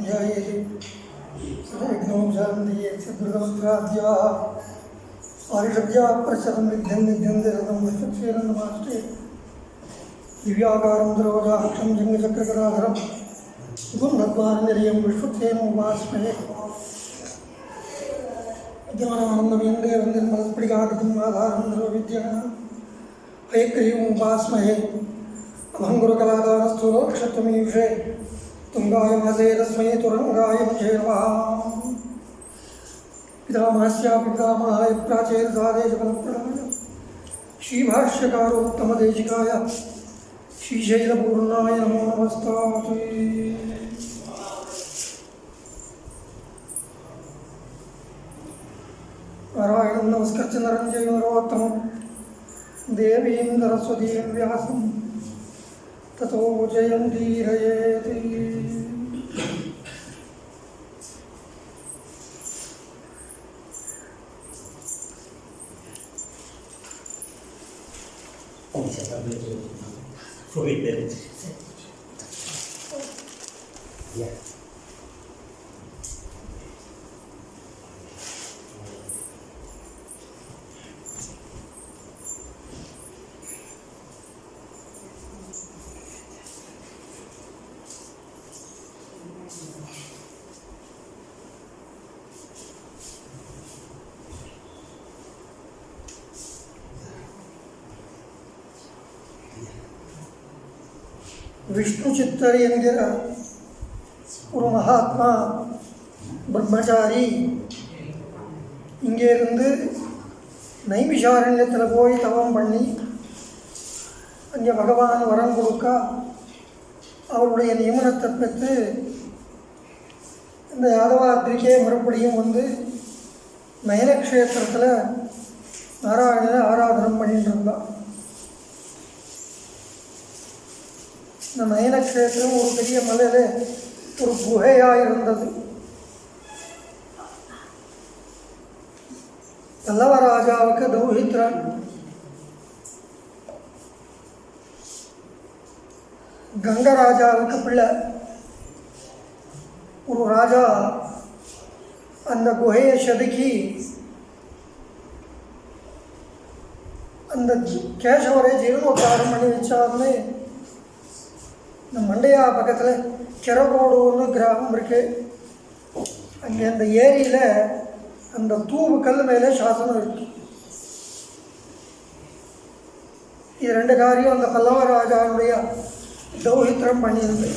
ध्यायेत् सर्वविघ्नोपशान्तये चतुर्दशराध्याः आयुषव्या प्रचरन् विद्यन्ते रथं विश्वक्षेरन्नमाष्टे दिव्याकारं द्रवजाक्षं जङ्गचक्रकराधरं गुणद्वारनिलयं विश्वक्षेममुपास्महे विद्यमानानन्दमेन्दे वन्दिर्मलस्फटिकाकृतिम् आधारं सर्वविद्यानां हयग्रीवमुपास्महे अभङ्गुरकलादानस्थूलोक्षत्वमीयुषे तुङ्गाय मासे तस्मै तुरङ्गाय मुखे नमः। पितामहस्यापि पितामहाय प्राचेरसादेशफलप्रदाय श्रीभाष्यकारोत्तमदेशिकाय श्रीशैलपूर्णाय नमो नमस्ताते। नारायणं नमस्कृत्य नरं चैव नरोत्तमं देवीं सरस्वतीं व्यासं ततो जयमुदीरयेत्। விஷ்ணு சித்தர் என்கிற ஒரு மகாத்மா பிரம்மச்சாரி இங்கேருந்து நைமிஷாரண்யத்தில் போய் தவம் பண்ணி அங்கே பகவான் வரம் கொடுக்க அவருடைய நியமனத்தை பெற்று இந்த யாதவாத்திரிக்கே மறுபடியும் வந்து நயனக்ஷேத்திரத்தில் நாராயணனை ஆராதனம் பண்ணிட்டு இருந்தான். இந்த நயனக்ஷேத்திரம் ஒரு பெரிய மலையில் ஒரு குகையாக இருந்தது. பல்லவராஜாவுக்கு தௌஹித்ரன் கங்கராஜாவுக்கு பிள்ளை. ஒரு ராஜா அந்த குகையை செதுக்கி அந்த கேசவரை ஜீர்ணோத்தாரம் பண்ணி வச்சாருன்னு இந்த மண்டையா பக்கத்தில் கிரகோடுன்னு கிராமம் இருக்குது. அங்கே அந்த ஏரியில் அந்த தூவு கல் மேலே சாசனம் இருக்கு. இது ரெண்டு காரியம் அந்த பல்லவராஜாவுடைய தௌஹித்திரம் பண்ணியிருந்து.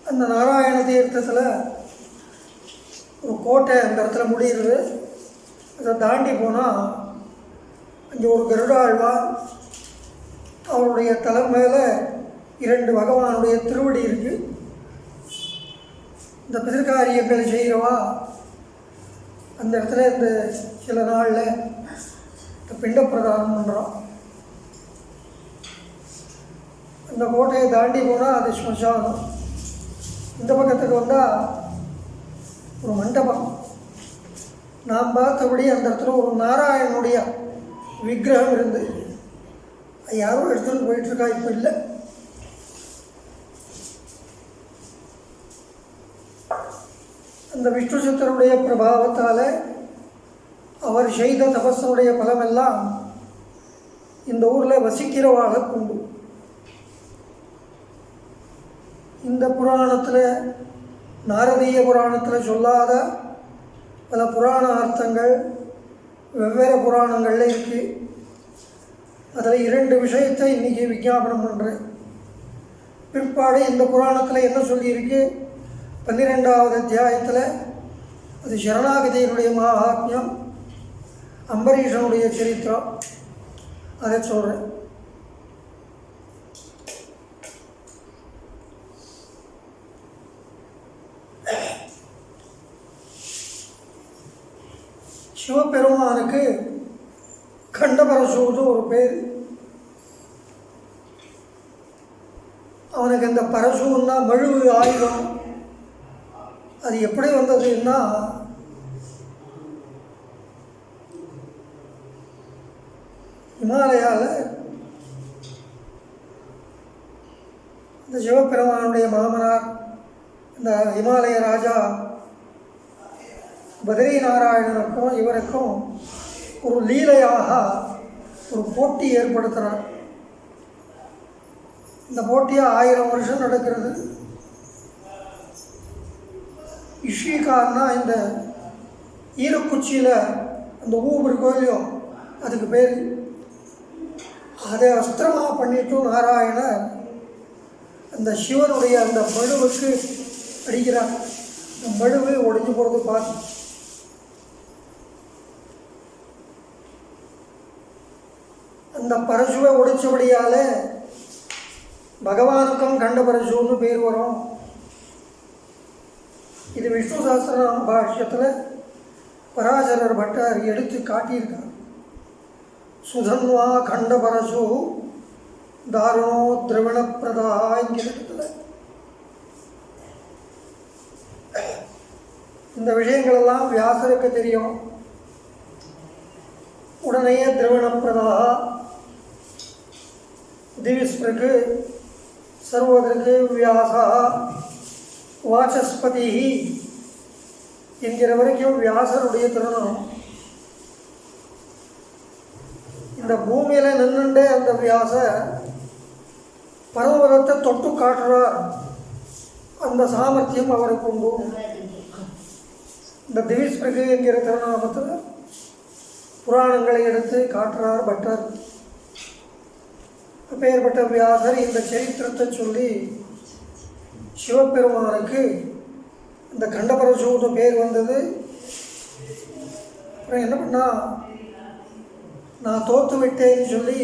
அந்த நாராயண தீர்த்தத்தில் ஒரு கோட்டை அந்த இடத்துல முடியுது. அதை தாண்டி போனால் அங்கே ஒரு கருடாழ்வார், அவருடைய தலை மேலே இரண்டு பகவானுடைய திருவடி இருக்குது. இந்த பிதற்காரியங்கள் செய்கிறவா அந்த இடத்துல இந்த சில நாளில் இந்த பிண்ட பிரதானம் பண்ணுறான். அந்த கோட்டையை தாண்டி போனால் அது ஸ்மசானம். இந்த பக்கத்துக்கு வந்தால் ஒரு மண்டபம். நாம் பார்த்தபடி அந்த இடத்துல ஒரு நாராயணனுடைய விக்கிரகம் இருந்து யாரும் எடுத்துகிட்டு போயிட்டுருக்கா, இப்போ இல்லை. அந்த விஷ்ணு சித்தருடைய பிரபாவத்தால் அவர் செய்த தபஸனுடைய பலமெல்லாம் இந்த ஊரில் வசிக்கிறவாக உண்டு. இந்த புராணத்தில், நாரதீய புராணத்தில் சொல்லாத பல புராண அர்த்தங்கள் வெவ்வேறு புராணங்களில் இருக்குது. அதில் இரண்டு விஷயத்தை இன்றைக்கி விஞ்ஞாபனம் பண்ணுறேன். பிற்பாடு இந்த புராணத்தில் என்ன சொல்லியிருக்கு, 12வது அத்தியாயத்தில் அது சரணாகதியினுடைய மகாத்மியம், அம்பரீஷனுடைய சரித்திரம், அதை சொல்கிறேன். சிவபெருமானுக்கு கண்டபரசூன்னு ஒரு பேர். அவனுக்கு அந்த பரசூன்னா மழுவு ஆயுதம். அது எப்படி வந்ததுன்னா, இமாலயாவில் சிவபெருமானுடைய மாமனார் இந்த இமாலய ராஜா பத்ரி நாராயணனுக்கும் இவருக்கும் ஒரு லீலையாக ஒரு போட்டி ஏற்படுத்துகிறார். இந்த போட்டியாக 1000 வருஷம் நடக்கிறது. இஷிகான்னா இந்த ஈரக்குச்சியில் அந்த ஊபர் கோயிலையும் அதுக்கு பேர். அதை அஸ்திரமாக பண்ணிட்டு நாராயணர் அந்த சிவனுடைய அந்த மழுவுக்கு அடிக்கிறார். அந்த மழுவு ஒடிஞ்சு போகிறது பார்த்து அந்த பரசுவை ஒடிச்சபடியால் பகவானுக்கும் கண்ட பரசுன்னு பேர் வரும். இது விஷ்ணு சாஸ்திரநாம பாஷ்யத்தில் பராசரர் பட்டர் எடுத்து காட்டியிருக்கார். சுதன்வா கண்ட பரசு தாருணோ திரவிணப்பிரதா என்கிறதுல இந்த விஷயங்களெல்லாம் வியாசருக்கு தெரியும். உடனே திரவிணப்பிரதா திவிஸ்பிருக்கு சர்வதற்கு வியாசா வாசஸ்பதி என்கிற வரைக்கும் வியாசருடைய திருநாமம். இந்த பூமியில் நின்றுண்டே அந்த வியாச பரமபதத்தை தொட்டு காட்டுறார். அந்த சாமர்த்தியம் அவருக்கு உண்டு. இந்த திவிஸ்பிருகு என்கிற திருநாமத்தில் புராணங்களை எடுத்து காட்டுறார் பட்டர். அப்பேற்பட்ட வியாசர் இந்த சரித்திரத்தை சொல்லி சிவபெருமானுக்கு இந்த கண்டபரசூன்னு பேர் வந்தது. அப்புறம் என்ன பண்ணா, நான் தோற்று விட்டேன்னு சொல்லி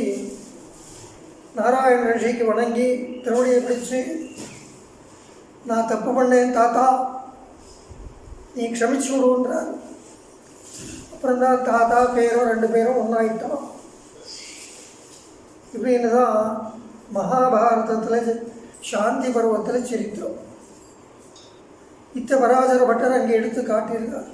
நாராயண ரிஷிக்கு வணங்கி திருவடியை பிடிச்சு, நான் தப்பு பண்ணேன் தாத்தா, நீ க்ஷமிச்சு விடுன்றார். அப்புறம் தான் தாத்தா பேரும் 2 பேரும் ஒன்றாயிட்டோம். இப்படின்னு தான் மகாபாரதத்தில் சாந்தி பருவத்தில் சரித்திரம். இத்த பராசர பட்டர் அங்கே எடுத்து காட்டியிருக்கார்.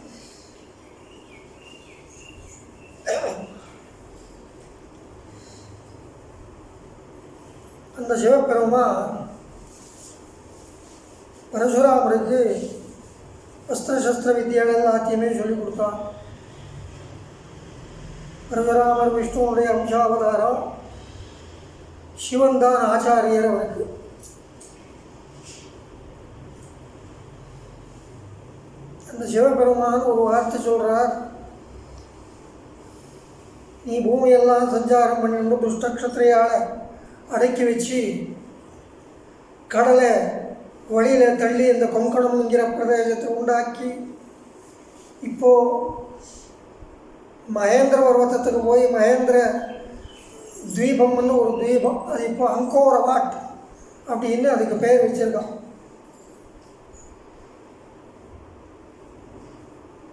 அந்த சிவபெருமான் பரசுராமருக்கு அஸ்திர சஸ்திர வித்தியால் எல்லாத்தையுமே சொல்லிக் கொடுத்தான். பரசுராமர் விஷ்ணுவுடைய அம்சாவதாரம். சிவன் தான் ஆச்சாரியர் அவருக்கு. அந்த சிவபெருமான் ஒரு வார்த்தை சொல்கிறார், நீ பூமியெல்லாம் சஞ்சாரம் பண்ணிட்டு துஷ்டக்ஷத்திரையால் அடக்கி வச்சு கடலை வழியில் தள்ளி இந்த கொங்கணம்ங்கிற பிரதேசத்தை உண்டாக்கி இப்போது மகேந்திர பர்வத்தத்துக்கு போய் மகேந்திர தீபம்னு ஒரு தீபம், அது இப்போ அங்கோரவாட் அப்படின்னு அதுக்கு பேர் வச்சுருக்கான்.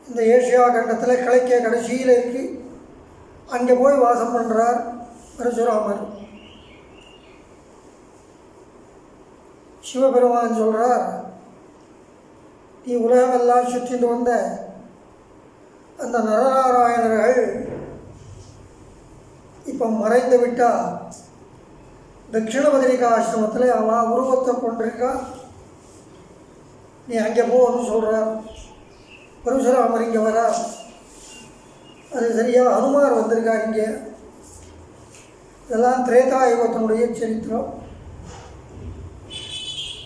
இந்த ஏஷியா கண்டத்தில் கிழக்கே கடைசியில் இருக்குது. அங்கே போய் வாசம் பண்ணுறார் பரசுராமர். சிவபெருமான் சொல்கிறார், நீ உலகமெல்லாம் சுற்றிட்டு வந்த அந்த நரநாராயணர்கள் இப்போ மறைந்து விட்டா. தட்சிண பத்ரிகா ஆசிரமத்தில் அவன் உருவத்தை கொண்டிருக்கா, நீ அங்கே போன்னு சொல்கிறார். பரசுராமர் இங்கே வரார். அது சரியாக ஹனுமார் வந்திருக்கார் இங்கே. இதெல்லாம் திரேதாயுகத்தினுடைய சரித்திரம்.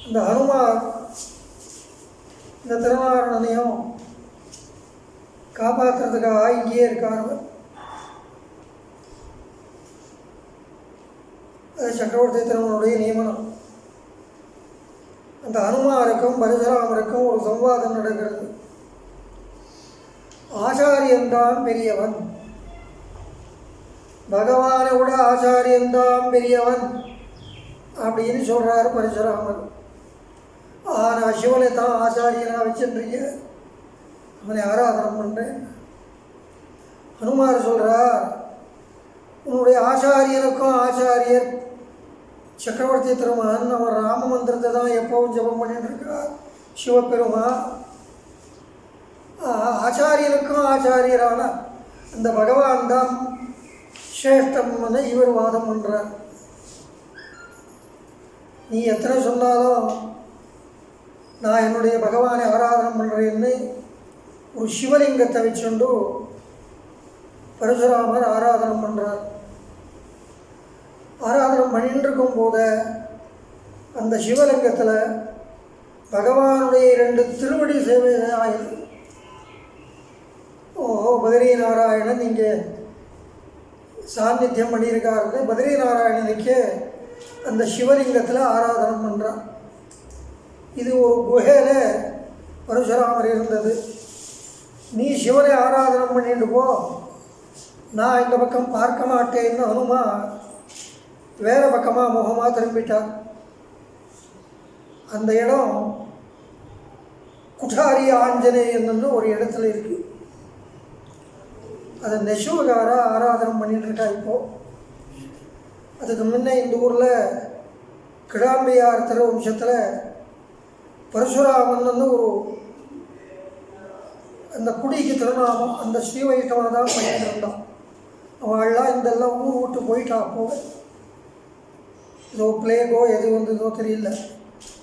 இந்த ஹனுமார் இந்த திருநாராயணனையும் காப்பாற்றுறதுக்காக இங்கேயே இருக்கார். அது சக்கரவர்த்தி திருமணனுடைய நியமனம். அந்த ஹனுமாருக்கும் பரசுராமருக்கும் ஒரு சம்வாதம் நடக்கிறது. ஆச்சாரியன்தான் பெரியவன், பகவானை விட ஆச்சாரியன்தான் பெரியவன் அப்படின்னு சொல்கிறார் பரசுராமர். நான் சிவனை தான் ஆச்சாரியனாக வச்சுருக்கீங்க, அவனை ஆராதனம் பண்ணுறேன். ஹனுமார் சொல்கிறார், உன்னுடைய ஆச்சாரியனுக்கும் ஆச்சாரியர் சக்கரவர்த்தி திருமகன். அவர் ராம மந்திரத்தை தான் எப்போவும் ஜபம் பண்ணிட்டு இருக்கிறார் சிவபெருமான். ஆச்சாரியனுக்கும் ஆச்சாரியரான அந்த பகவான் தான் சிரேஷ்டம்னு இவர் வாதம் பண்ணுறார். நீ எத்தனை சொன்னாலும் நான் என்னுடைய பகவானை ஆராதனம் பண்ணுறேன்னு ஒரு சிவலிங்கத்தை வச்சுண்டு பரசுராமர் ஆராதனம் பண்ணுறார். ஆராதனம் பண்ணிட்டு இருக்கும் போது அந்த சிவலிங்கத்தில் பகவானுடைய 2 திருவடி சேவை ஆயுது. பத்ரி நாராயணன் இங்கே சாநித்தியம் பண்ணியிருக்காருன்னு பத்ரி நாராயணனுக்கு அந்த சிவலிங்கத்தில் ஆராதனம் பண்ணுறான். இது ஒரு குகையில் பரசுராமர் இருந்தது. நீ சிவனை ஆராதனம் பண்ணிட்டு போ, நான் இந்த பக்கம் பார்க்க மாட்டேன்னு ஹனுமான் வேறு பக்கமாக முகமாக திரும்பிட்டார். அந்த இடம் குட்டாரி ஆஞ்சநேயன்னு ஒரு இடத்துல இருக்குது. அதை நெசுவகாரா ஆராதனம் பண்ணிட்டுருக்கா. இப்போது அதுக்கு முன்னே இந்த ஊரில் கிடாம்பியார் திருவம்சத்தில் பரசுராமன்னு ஒரு அந்த குடிக்கு திருநாமம் அந்த ஸ்ரீ வைஷ்ணவனை தான் பண்ணிட்டு இருந்தான். அவள்லாம் இதெல்லாம் ஊர் விட்டு போயிட்டா. அப்போது ஏதோ பிளேகோ எது வந்ததோ தெரியல,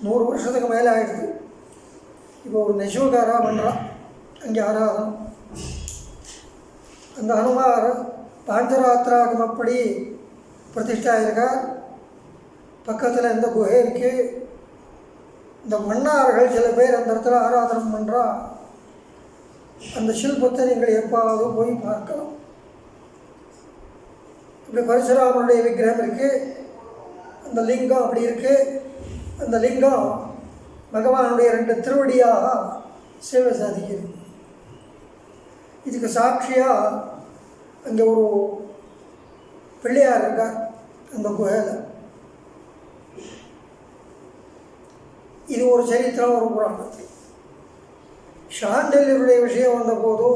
100 வருஷத்துக்கு மேலே ஆகிடுது. இப்போ ஒரு நெசுவகாராக பண்ணுறான் அங்கே ஆராதனம். அந்த ஹனுமார் பாஞ்சராத்திராகமப்படி பிரதிஷ்டா இருக்கார். பக்கத்தில் இந்த குகை இருக்குது. இந்த மன்னார்கள் சில பேர் அந்த இடத்துல ஆராதனம் பண்ணுறா. அந்த சில்பத்தை நீங்கள் எப்பாவது போய் பார்க்கலாம். இப்படி பரசுராமனுடைய விக்கிரகம் இருக்குது. அந்த லிங்கம் அப்படி இருக்குது. அந்த லிங்கம் பகவானுடைய 2 திருவடியாக சேவை சாதிக்குது. இதுக்கு சாட்சியாக அங்கே ஒரு பிள்ளையார் இருக்கார் அந்த குகையில். இது ஒரு சரித்திரம், ஒரு புராணத்தில். சாண்டல்யருடைய விஷயம் வந்தபோது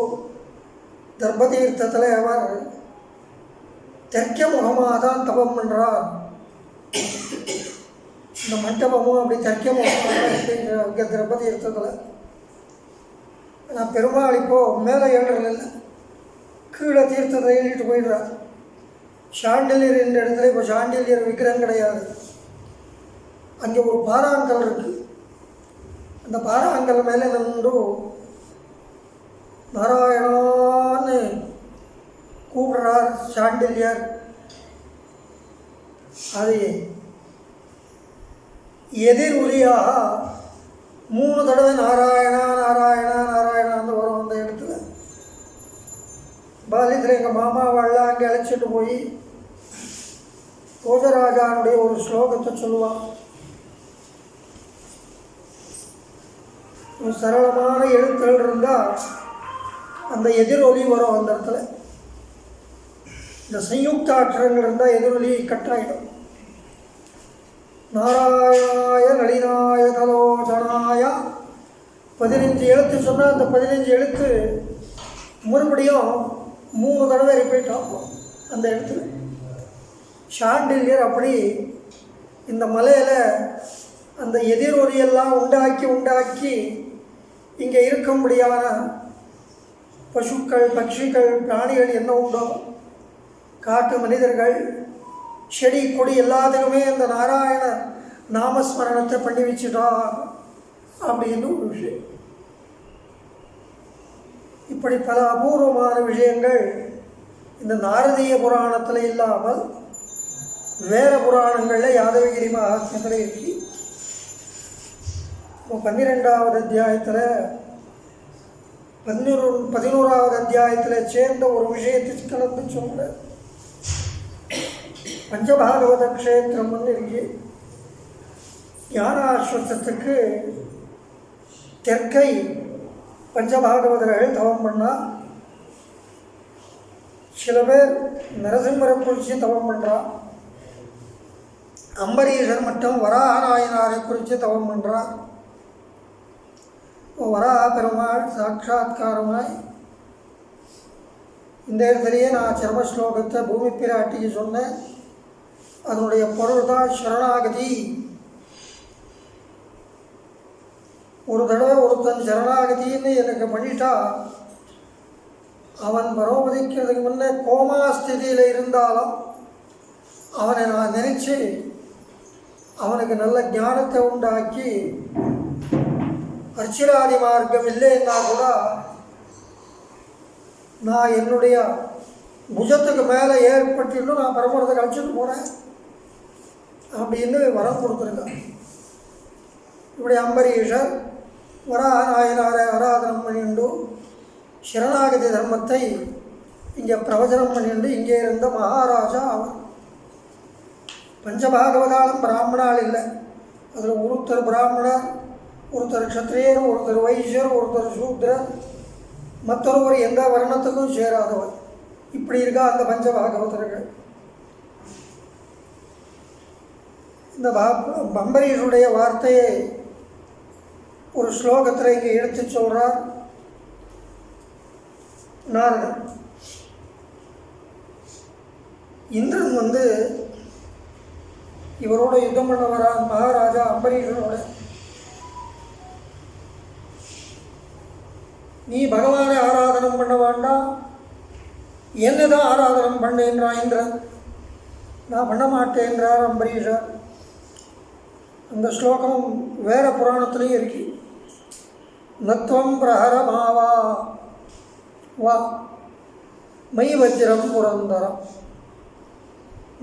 தர்மதீர்த்தத்தில் அவர் தெற்க முகமாக தான் தபம் பண்ணுறார். இந்த மண்டபமும் அப்படி தெற்க முகமாக இங்கே தர்மதீர்த்தத்தில். நான் பெருமாள் இப்போது மேலே ஏழுறதில்லை, கீழே தீர்த்தத்தை எழுதிட்டு போயிடுறார். சாண்டல்யர் இந்த இடத்துல இப்போ சாண்டல்யர் விக்கிரகம் கிடையாது. அங்கே ஒரு பாறாங்கல் இருக்குது. அந்த பாறாங்கல் மேலே நின்று நாராயணான்னு கூப்பிடுறார் சாண்டல்யர். அது எதிர் ஒலியாக 3 தடவை நாராயணா நாராயணா நாராயணான்னு வரும். அந்த இடத்துல பாலித்தில் எங்கள் மாமாவெல்லாம் அங்கே அழைச்சிட்டு போய் கோஜராஜானுடைய ஒரு ஸ்லோகத்தை சொல்லுவான். ஒரு சரளமான எழுத்துகள் இருந்தால் அந்த எதிரொலி வரும். அந்த இடத்துல இந்த சயுக்த அற்றங்கள் இருந்தால் எதிரொலி கட்டாயிடும். நாராயணாய நளினாய தலோச்சனாய 15 எழுத்து சொன்னால் அந்த 15 எழுத்து மறுபடியும் 3 தடவை ரிப்பீட் ஆகும் அந்த இடத்துல. சாண்டில்யர் அப்படி இந்த மலையில் அந்த எதிரொலியெல்லாம் உண்டாக்கி இங்கே இருக்கும்படியான பசுக்கள் பட்சிகள் பிராணிகள் என்ன உண்டோ, காட்டு மனிதர்கள் செடி கொடி எல்லாத்துக்குமே அந்த நாராயண நாமஸ்மரணத்தை பண்ணி வச்சுட்டா அப்படின்னு ஒரு விஷயம். இப்படி பல அபூர்வமான விஷயங்கள் இந்த நாரதீய புராணத்தில் இல்லாமல் வேறு புராணங்களில் யாதவகிரி மகாத்மியத்தில் இருக்கு. இப்போ 12வது அத்தியாயத்தில் 11வது அத்தியாயத்தில் சேர்ந்த ஒரு விஷயத்தை கலந்து சொல்ல பஞ்சபாகவத க்ஷேத்திரம்னு இருக்கு. ஞானாஸ்வத்தத்துக்கு தெற்கை பஞ்சபாகவதர்கள் தவம் பண்ணால், சில பேர் நரசிம்மரை குறித்து தவம் பண்ணுறா. அம்பரீஷர் மட்டும் வராக நாயனாரை குறித்து தவம் பண்ணுறார். வராக பெருமாள் சாட்சாத்காரமாய் இந்த இடத்துலையே நான் சர்மஸ்லோகத்தை பூமி பிராட்டிக்கு சொன்னேன். அதனுடைய பொருள் தான் சரணாகதி. ஒரு தடவை ஒருத்தன் சரணாகதின்னு எனக்கு பண்ணிட்டா, அவன் பரோபதிக்கிறதுக்கு முன்னே கோமா ஸ்திதியில் இருந்தாலும் அவனை நான் நினச்சி அவனுக்கு நல்ல ஞானத்தை உண்டாக்கி அர்ச்சிராதி மார்க்கம் இல்லைன்னா கூட நான் என்னுடைய புஜத்துக்கு மேலே ஏற்பட்டு நான் பரமரத்தை கழிச்சுட்டு போகிறேன் அப்படின்னு வரம் கொடுத்துருக்கான். இப்படி அம்பரீஷர் வராநாயனாரை ஆராதனம் பண்ணிண்டு சரணாகதி தர்மத்தை இங்கே பிரவச்சனம் பண்ணிண்டு இங்கே இருந்த மகாராஜா அவர். பஞ்சபாகவதாலும் பிராமணால் இல்லை, அதில் ஒருத்தர் பிராமணர், ஒருத்தர் க்ஷத்ரியர், ஒருத்தர் வைசியர், ஒருத்தர் சூத்ரர், மற்றொருவர் எந்த வர்ணத்துக்கும் சேராதவர். இப்படி இருக்கா அந்த பஞ்சபாகவதர்கள். இந்த அம்பரீஷுடைய வார்த்தையை ஒரு ஸ்லோகத்தில் இங்கே எடுத்து சொல்கிறார் நாரதர். இந்திரன் இவரோட யுத்தம் பண்ண வரான் மகாராஜா அம்பரீஷனோட. நீ பகவானை ஆராதனம் பண்ண வேண்டாம், என்னதான் ஆராதனம் பண்ணேன்றான் இந்திரன். நான் பண்ண மாட்டேன்றார் அம்பரீஷர். அந்த ஸ்லோகம் வேற புராணத்துலேயும் இருக்கு. நத்வம் பிரஹரமாவா வா மை வஜ்ரம் புரந்தரம்.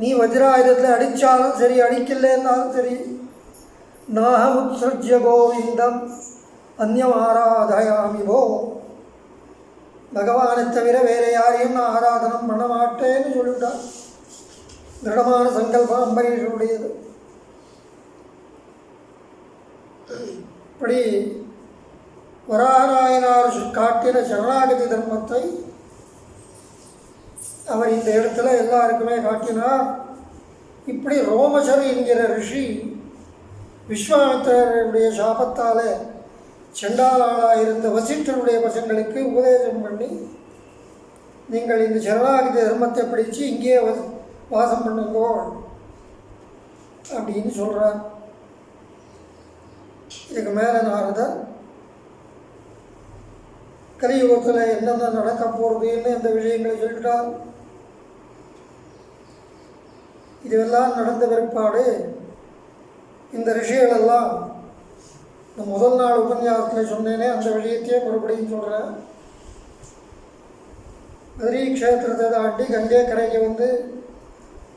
நீ வஜ்ராயுதத்தில் அடித்தாலும் சரி, அடிக்கலன்னாலும் சரி, நாஹமுத்ஸ்ருஜ்ய கோவிந்தம் அந்நியம் ஆராதயாமி போ. பகவானை தவிர வேறு யாரையும் நான் ஆராதனம் பண்ண மாட்டேன்னு சொல்லிவிட்டார். திருடமான சங்கல்பம் அம்பரீஷனுடையது. இப்படி வராநாயனார் காட்டின சரணாகதி தர்மத்தை அவர் இந்த இடத்துல எல்லாருக்குமே காட்டினார். இப்படி ரோமசர் என்கிற ரிஷி விஸ்வாமித்திரருடைய சாபத்தால் செண்டாளாளாக இருந்த வசிஷ்டருடைய பசங்களுக்கு உபதேசம் பண்ணி, நீங்கள் இந்த சரணாகதி தர்மத்தை பிடிச்சு இங்கே வாசம் பண்ணுங்கோ அப்படின்னு சொல்கிறார். இதுக்கு மேலே நாரதர் கலியுகத்தில் என்னென்ன நடக்க போகிறதுன்னு இந்த விஷயங்களை சொல்லிட்டார். இதுவெல்லாம் நடந்த பிற்பாடு இந்த ரிஷிகளெல்லாம் இந்த முதல் நாள் உபன்யாசத்தில் சொன்னேனே அந்த விஷயத்தையே மறுபடியும் சொல்கிறேன். பத்ரி க்ஷேத்திரத்தை தாண்டி கங்கை கரைக்கு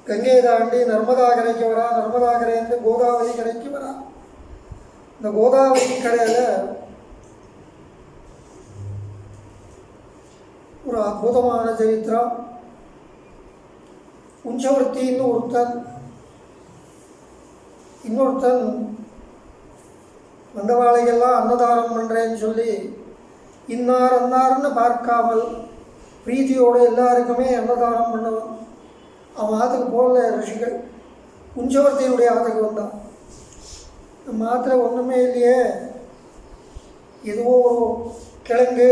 கங்கையை தாண்டி நர்மதா கரைக்கு வரா, நர்மதா கரையிலேருந்து கோதாவரி கரைக்கு வரா. இந்த கோதாவரி கரையில் ஒரு அற்புதமான சரித்திரம். உஞ்சவர்த்தின்னு ஒருத்தன், இன்னொருத்தன் வந்தவாளைகள்லாம் அன்னதானம் பண்ணுறேன்னு சொல்லி இன்னார் அன்னார்னு பார்க்காமல் பிரீத்தியோடு எல்லாருக்குமே அன்னதானம் பண்ணவன். அவன் ஆற்றுக்கு போகல ரிஷிகள். உஞ்சவர்த்தியினுடைய ஆற்றுக்கு வந்தான். நம்ம ஆற்றுல ஒன்றுமே இல்லையே, ஏதோ ஒரு கிழங்கு,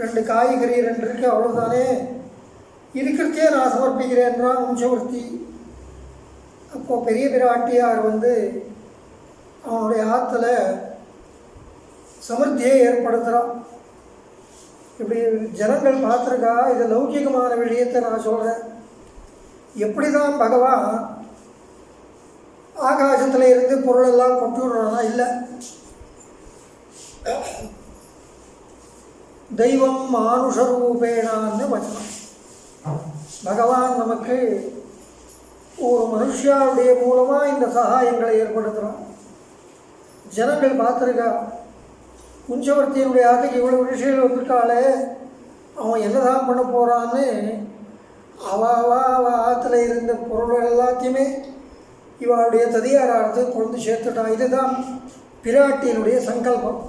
2 காய்கறி 2 இருக்குது, அவ்வளோதானே, இருக்கிறதே நான் சமர்ப்பிக்கிறேன்றான் உஞ்சவர்த்தி. அப்போது பெரிய பிராட்டியார் அவனுடைய ஆற்றுல சமர்த்தியை ஏற்படுத்துகிறான். இப்படி ஜனங்கள் பார்த்துருக்கா. இது லௌகிகமான விஷயத்தை நான் சொல்கிறேன். எப்படி தான் பகவான் ஆகாசத்தில் இருந்து பொருளெல்லாம் கொண்டு விடுறானா? இல்லை, தெய்வம் மானுஷரூபேனான்னு வச்சனம். பகவான் நமக்கு ஒரு மனுஷாவுடைய மூலமாக இந்த சகாயங்களை ஏற்படுத்துகிறான். ஜனங்கள் பார்த்துருக்கா. குஞ்சவர்த்தியினுடைய ஆற்றுக்கு இவ்வளோ விஷயங்கள் வந்துட்டாலே அவன் என்னதான் பண்ண போகிறான்னு அவ ஆற்றுல இருந்த பொருள் எல்லாத்தையுமே இவளுடைய ததியாரார்த்து கொண்டு சேர்த்துட்டான். இதுதான் பிராட்டியினுடைய சங்கல்பம்.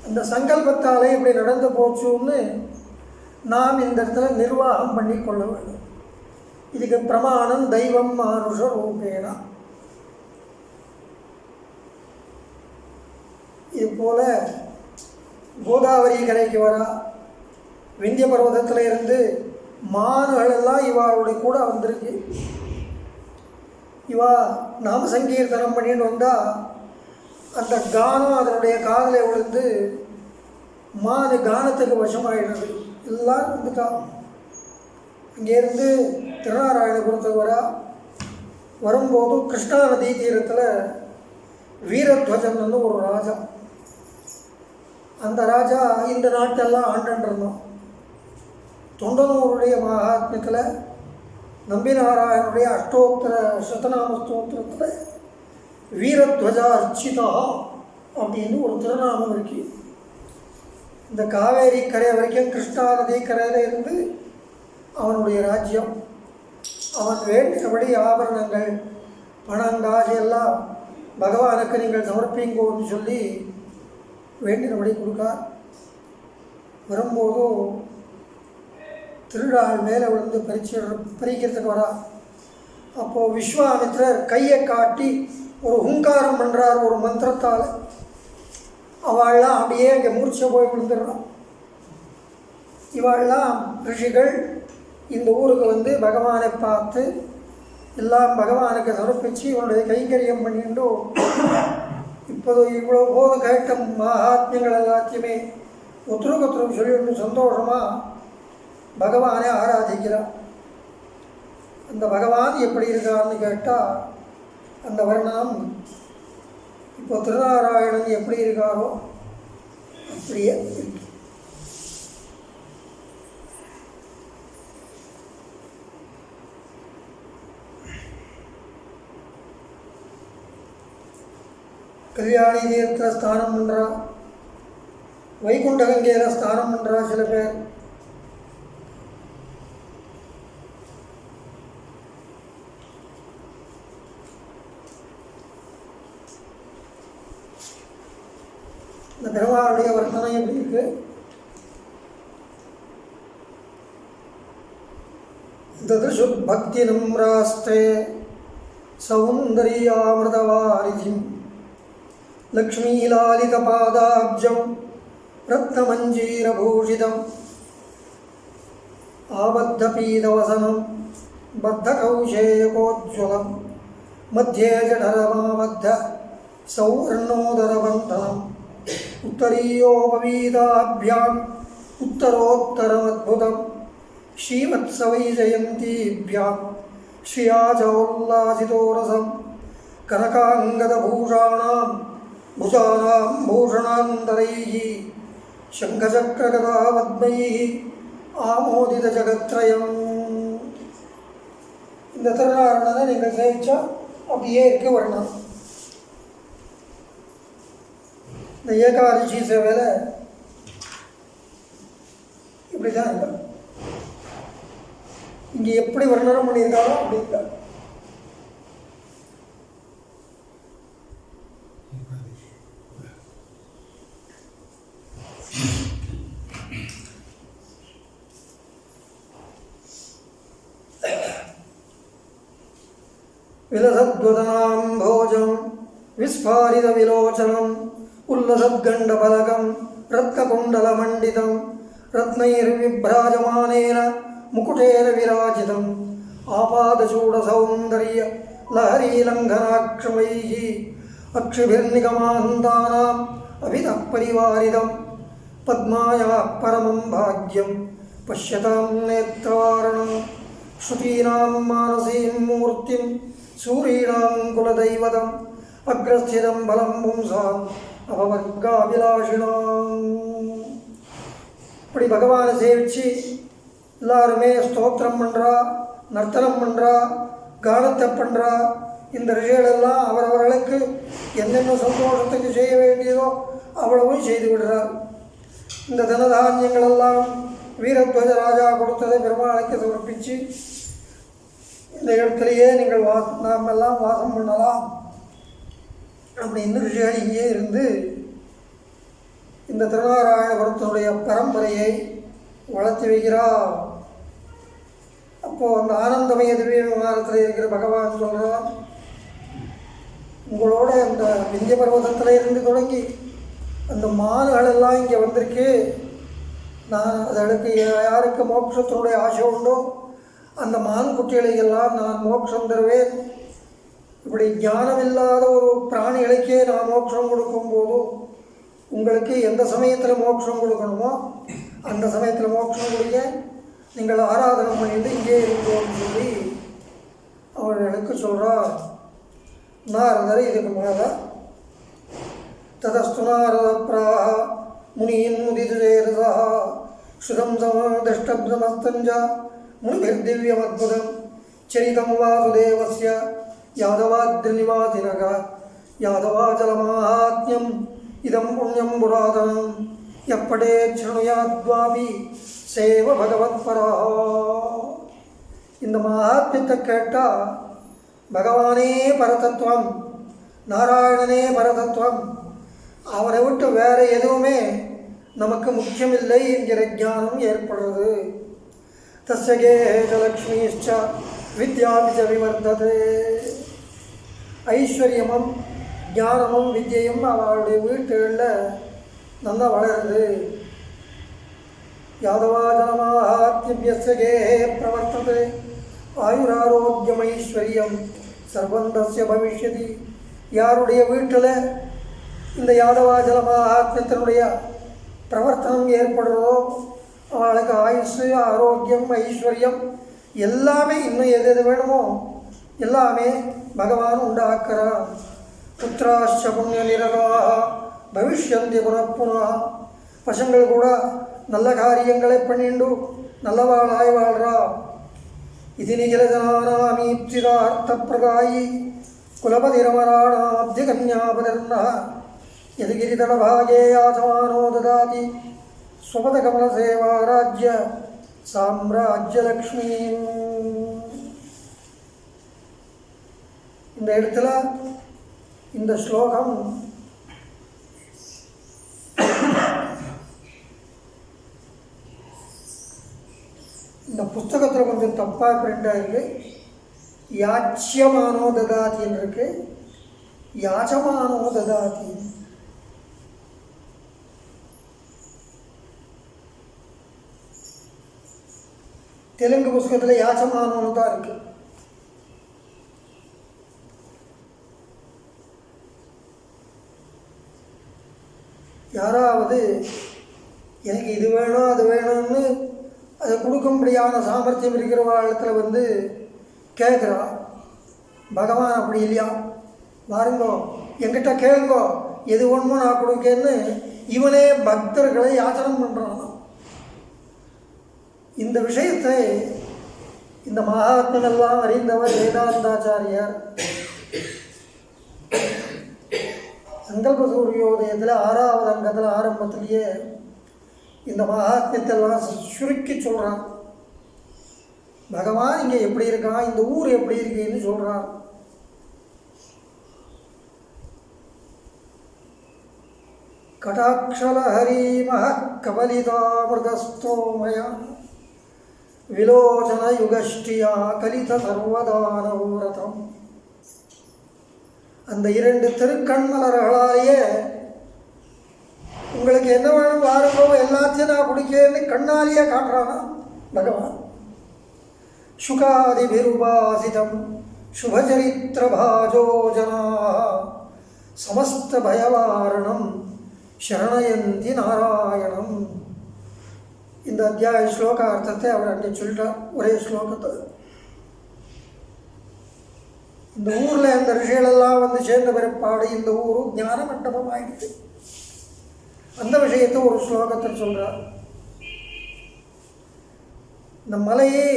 அந்த சங்கல்பத்தாலே இப்படி நடந்து போச்சுன்னு நாம் இந்த இடத்துல நிர்வாகம் பண்ணி கொள்ள வேண்டும். இதுக்கு பிரமாணம் தெய்வம் மானுஷ ரூபேனா. இது போல் கோதாவரி கரைக்கு வரா. விந்திய பர்வதத்தில் இருந்து மான்கள் எல்லாம் இவாளுடைய கூட வந்திருக்கு. இவா நாம சங்கீர்த்தனம் பண்ணிட்டு வந்தால் அந்த கானம் அதனுடைய காதில் விழுந்து மான் கானத்துக்கு வசமாகிடுது. எல்லாம் வந்துட்டா. இங்கேருந்து திருநாராயணபுரத்துக்கு வரா. வரும்போது கிருஷ்ணா நதி தீரத்தில் வீரத்வஜன் ஒரு ராஜா. அந்த ராஜா இந்த நாட்டெல்லாம் ஆண்டுருந்தான். தொண்டனூருடைய மகாத்மியத்தில் நம்பிநாராயணனுடைய அஷ்டோத்தர சதநாம ஸ்தோத்திரத்தில் வீரத்வஜா அர்ச்சிதா அப்படின்னு ஒரு திருநாமம் இருக்கு. இந்த காவேரி கரை வரைக்கும் கிருஷ்ணா நதி கரையில் இருந்து அவனுடைய ராஜ்யம். அவன் வேண்டியபடி ஆபரணங்கள் பணங்காசு எல்லாம் பகவானுக்கு நீங்கள் சமர்ப்பிங்கோன்னு சொல்லி வேண்டினபடி கொடுக்கார். வரும்போது திருடாள் மேலே விழுந்து பறிக்கிறதுக்கு வரா. அப்போது விஸ்வாமித்திரர் கையை காட்டி ஒரு ஹுங்காரம் பண்ணுறார் ஒரு மந்திரத்தால். அவள்லாம் அப்படியே அங்கே மூர்ச்சை போய் விழுந்துடுறான். இவாள்லாம் ரிஷிகள் இந்த ஊருக்கு வந்து பகவானை பார்த்து எல்லாம் பகவானுக்கு சமர்ப்பித்து இவனுடைய கைங்கரியம் பண்ணிட்டு இப்போது இவ்வளோ போது கேட்ட மகாத்மியங்கள் எல்லாத்தையுமே ஒருத்தருக்கு சொல்லிட்டு சந்தோஷமாக பகவானை ஆராதிக்கிறான். அந்த பகவான் எப்படி இருக்கான்னு கேட்டால் அந்த வர்ணம் இப்போ திருநாராயணன் எப்படி இருக்காரோ அப்படியே இருக்கு. கல்யாணி தீர்த்தில் ஸ்நானம் பண்ணுறா, வைகுண்ட கங்கையில் ஸ்நானம் பண்ணுறா சில பேர். இந்த பெருமாளுடைய வர்ணனை எப்படி இருக்கு? ததிருஷு பக்தி நம்ராஸ்தே சௌந்தர்யாமிருதவாரிதிம் லக்ஷ்மீலாலிதபாதாப்ஜம் ரத்னமஞ்சீரபூஷிதம் ஆபத்தபீதவசனம் பத்தகௌஷேயகோஜ்வலம் மத்தியே ஜடரமாபத்த சௌவர்ணோதரபந்தனம் உத்தரீயோபவீதாபியாம் உத்தரோத்தரமத்புதம் ஸ்ரீவத்சவைஜயந்தீபியாம் ஸ்ரீயாஜௌல்லாசிதோரசம் கனகாங்கதபூஷாணாம் புஜானாம் பூஷணாந்தரைः சங்கசக்கரகதாவத்மைः ஆமோதித ஜகத்ரயம். இந்த திருநாரணனை நீங்கள் சேவிச்சா அப்படியே இருக்க வரணும். இந்த ஏகாதசி சேவையில் இப்படி தான் இருக்காங்க. இங்கே எப்படி வர்ணனம் பண்ணியிருக்காரோ அப்படி இருக்காங்க. விலசத்வதனாம் போஜம் விஸ்பாரித விலோச்சனம் உல்லசத்கண்டபலகம் ரத்னகுண்டலமண்டிதம் ரத்னைர்விப்ராஜமானேன முகுடேன விராஜிதம் ஆபாதசூடசௌந்தர்ய லஹரீலங்கனாக்ஷமைः அக்ஷிபிர்நிகமாந்தானாம் அபிதப்பரிவாரிதம் பத்மாயா பரமம் பாக்யம் பஷ்யதாம் நேத்ரவாரணம் ஸ்ருதீனாம் மானசீம் மூர்த்திம் சூரீணாம் குலதைவதம் அக்ரஸ்திதம் பலம் பும்சாம் அபவர்காபிலாஷினாம். இப்படி பகவானை சேவிச்சு எல்லாருமே ஸ்தோத்திரம் பண்ணுறா, நர்த்தனம் பண்ணுறா, கானத்தை பண்ணுறா. இந்த ரிஷிகளெல்லாம் அவரவர்களுக்கு என்னென்ன சந்தோஷத்துக்கு செய்ய வேண்டியதோ அவ்வளவும் செய்து விடுறார். இந்த தனதானியங்களெல்லாம் வீரத்வஜ ராஜா கொடுத்ததை பெருமாளுக்கு சமர்ப்பித்து இந்த இடத்துலையே நீங்கள் நாம் எல்லாம் வாசம் பண்ணலாம் அப்படின்னு ரிஷிகள் இங்கே இருந்து இந்த திருநாராயணபுரத்தினுடைய பரம்பரையை வளர்த்து வைக்கிறார். அப்போது அந்த ஆனந்தமய திவ்ய விமானத்தில் இருக்கிற பகவான் சொல்கிறார், உங்களோட அந்த விந்திய பர்வதத்தில் இருந்து தொடங்கி அந்த மான்களெல்லாம் இங்கே வந்திருக்கு. நான் அதற்கு யாருக்கு மோட்சத்தினுடைய ஆசை உண்டோ அந்த மான் குட்டிகளையெல்லாம் நான் மோட்சம் தருவேன். இப்படி ஞானம் இல்லாத ஒரு பிராணிகளுக்கே நான் மோட்சம் கொடுக்கும்போது உங்களுக்கு எந்த சமயத்தில் மோட்சம் கொடுக்கணுமோ அந்த சமயத்தில் மோட்சம் கொடுங்க, நீங்கள் ஆராதனை பண்ணிட்டு இங்கே இருக்கோன்னு சொல்லி அவர்களுக்கு மகன்களுக்கு சொல்கிறார் நாரதர். இதுக்கு மேலே ததஸ்து நாரத பிராஹ முனியின் முதிதேரதா ஸ்ருதம் சமதிஷ்டப்தமஸ்தஞ்ச முனிபிர்திவ்யமத்புதம் சரிதம் வாசுதேவஸ்ய யாதவாத்ரிநிவாசினக யாதவாச்சலமாஹாத்யம் இதம் புண்ணியம் புராதனம் எப்படே ஸ்ருணுயாத்வாபி சேவ பகவத்பரா. இந்த மகாத்மியத்தை கேட்டால் பகவானே பரதத்துவம், நாராயணனே பரதத்துவம், அவனை விட்டு வேறு எதுவுமே நமக்கு முக்கியமில்லை என்கிற ஞானம் ஏற்படுறது. தஸ்ய கேஹ லக்ஷ்மீஷ்ச வித்யாபிச்ச விவர்த்ததே. ஐஸ்வர்யமும் ஞானமும் வித்யையும் அவளுடைய வீட்டுகளில் நல்லா வளருது. யாதவாஜனமாஹாத்யஸ்ய கேஹே பிரவர்த்ததே ஆயுராரோக்கியமைஸ்வர்யம் சர்வந்தஸ்ய பவிஷ்யதி. யாருடைய வீட்டில் இந்த யாதவாஜலமாஹாத்யத்தினுடைய பிரவர்த்தனம் ஏற்படுறதோ அவளுக்கு ஆயுஷ், ஆரோக்கியம், ஐஸ்வர்யம் எல்லாமே இன்னும் எது எது வேணுமோ எல்லாமே பகவான் உண்டாக்குறான். புத்திராஷ்ச புண்ணிய நிரதாக பவிஷ்யந்தி புனப்புனா. பசங்கள் கூட நல்ல காரியங்களை பண்ணிண்டு நல்லவாளாய் வாழ்றா. இது நிகிலஜனானாமீப்சிதார்த்த பிரதாயி குலபதிரமராணாப்தி கன்யாபதர்ண யதிகிரிதடபாகே யாசமானோ ததாதி ஸ்வபதகமலசேவா ராஜ்ய சாம்ராஜ்யலக்ஷ்மீ. இந்த இடத்துல இந்த ஸ்லோகம் இந்த புஸ்தகத்தில் கொஞ்சம் தப்பாக பிரிண்ட் ஆகிருக்கு. யாச்சியமானோ ததாத்தின்னு இருக்கு, யாச்சமானோ ததாத்தி. தெலுங்கு புஸ்தகத்தில் யாச்சமானோன்னு தான் இருக்கு. யாராவது எனக்கு இது வேணும் அது வேணும்னு அதை கொடுக்கும்படியான சாமர்த்தியம் இருக்கிற இடத்துல வந்து கேட்குறா. பகவான் அப்படி இல்லையா, பாருங்கோ என்கிட்ட கேளுங்கோ எது வேணுமோ நான் கொடுக்கேன்னு இவனே பக்தர்களை யாச்சனம் பண்ணுறான். இந்த விஷயத்தை இந்த மகாத்மனெல்லாம் அறிந்தவர் வேதாந்தாச்சாரியார் சங்கல்ப சூரியோதயத்தில் 6வது அங்கத்தில் ஆரம்பத்திலேயே இந்த மகாத்மியத்தெல்லாம் சுருக்கி சொல்கிறான். பகவான் இங்கே எப்படி இருக்கான், இந்த ஊர் எப்படி இருக்குன்னு சொல்கிறான். கடாட்சலஹரி மகக்கவலிதாமிருதஸ்தோமய விலோச்சன யுகஷ்டியா கலித சர்வதானவிரதம். அந்த 2 திருக்கண்மலர்களாலேயே உங்களுக்கு என்ன வேணும் வாருங்கோ எல்லாத்தையும் நான் குடிக்கேன்னு கண்ணாலேயே காட்டுறானா பகவான். சுகாதிபிருபாசிதம் சுபச்சரித்திரபாஜோ ஜனா சமஸ்த பயவாரணம் சரணயந்தி நாராயணம். இந்த அத்தியாய ஸ்லோகார்த்தத்தை அவர் அங்கே சொல்லிட்டார் ஒரே ஸ்லோகத்தை. இந்த ஊரில் இந்த ரிஷிகளெல்லாம் வந்து சேர்ந்த பிறப்பாடு இந்த ஊர் ஞான மண்டபம் ஆயிடுச்சு. அந்த விஷயத்தை ஒரு ஸ்லோகத்தில் சொல்கிறார். இந்த மலையே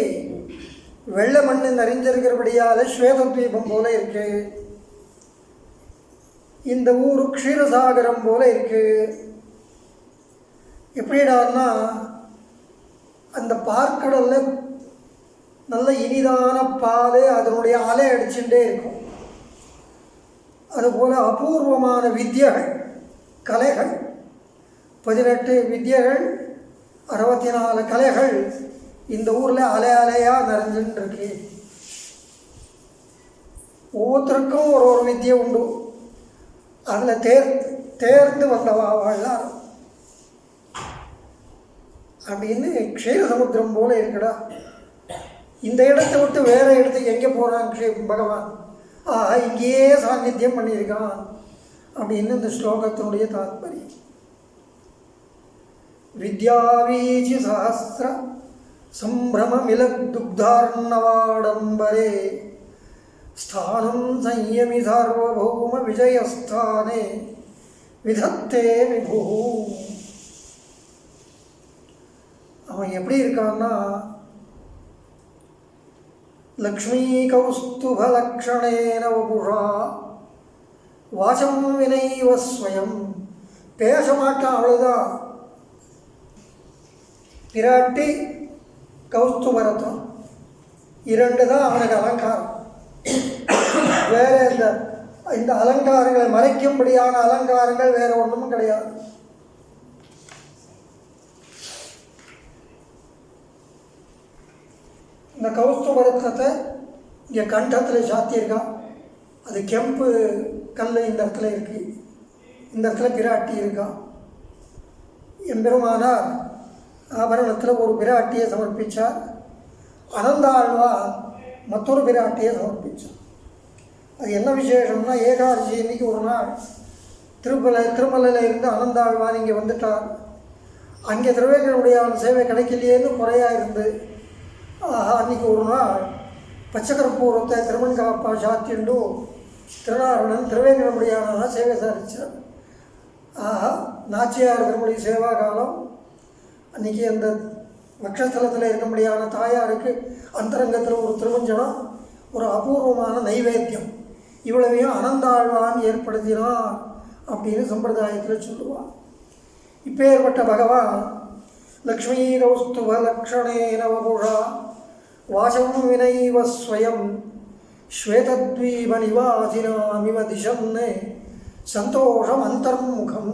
வெள்ளை மண்ணு நிறைஞ்சிருக்கிறபடியால் ஸ்வேதத்வீபம் போல இருக்கு. இந்த ஊர் க்ஷீரசாகரம் போல இருக்கு. எப்படிடான்னா அந்த பார்க்கடலில் நல்ல இனிதான பால் அதனுடைய அலை அடிச்சுட்டே இருக்கும். அதுபோல் அபூர்வமான வித்யைகள், கலைகள், 18 வித்யைகள், 64 கலைகள் இந்த ஊரில் அலை அலையாக நிறைஞ்சுன்னு இருக்கு. ஒவ்வொருத்தருக்கும் ஒரு வித்யை உண்டு. அதில் தேர்ந்து வந்தவா வாழலாம் அப்படின்னு க்ஷீரசமுத்திரம் போல இருக்குடா. இந்த இடத்தை விட்டு வேறு இடத்துக்கு எங்கே போகிறான் பகவான்? இங்கேயே சாநித்தியம் பண்ணியிருக்கான் அப்படின்னு இந்த ஸ்லோகத்தினுடைய தாத்பரியம். வித்யாவீச்சி சஹஸ்ர சம்பிரமமிலதுக்தார்ணவாடம்பரே ஸ்தானம் சம்யமி சார்வபௌம விஜயஸ்தானே விதத்தே விபு. அவன் எப்படி இருக்கான்னா லக்ஷ்மீ கௌஸ்துபலக்ஷணேன வபுஷா வாசம் வினைவ ஸ்வயம். பேச மாட்டான், அவ்வளோதான். பிராட்டி கௌஸ்துபரத்னம் இரண்டு தான் அவனுக்கு அலங்காரம். வேற இந்த அலங்காரங்களை மறைக்கும்படியான அலங்காரங்கள் வேற ஒன்றும் கிடையாது. இந்த கௌஸ்துபரத்னத்தை இங்கே கண்டத்தில் சாத்தியிருக்கான். அது கெம்பு கல் இந்த இடத்துல இருக்கு. இந்த இடத்துல பிராட்டி இருக்கான். எம்பெருமானார் ஆபரணத்தில் ஒரு பிராட்டியை சமர்ப்பித்தார். அனந்தாழ்வார் மற்றொரு பிராட்டியை சமர்ப்பித்தார். அது என்ன விசேஷம்னா, ஏகாதசி இன்னைக்கு ஒரு நாள் திருமலையில் இருந்து அனந்தாழ்வான் இங்கே வந்துட்டார். அங்கே திருவேங்கனுடைய சேவை கிடைக்கலையேன்னு குறையாக இருந்து அன்றைக்கி ஒரு நாள் பச்சைக்கற்பூரத்தை திருமண்காப்பா சாத்திண்டு திருநாரணன் திருவேங்கடமுடியான சேவை சாதிச்சார். நாச்சியார் திருமொழி சேவா காலம் அன்றைக்கி அந்த வக்ஷஸ்தலத்தில் இருக்க முடியாத தாயாருக்கு அந்தரங்கத்தில் ஒரு திருவஞ்சனம், ஒரு அபூர்வமான நைவேத்தியம், இவ்வளவையும் அனந்தாழ்வான் ஏற்படுத்தினார் அப்படின்னு சம்பிரதாயத்தில் சொல்லுவார். இப்பேற்பட்ட பகவான் லக்ஷ்மீ கௌஸ்துப லக்ஷணேன வபுஷா வாசம் வினைவ ஸ்வயம் ஸ்வேதத்வீப நிவாசினாமிவ திசன்னே சந்தோஷம் அந்தர்முகம்.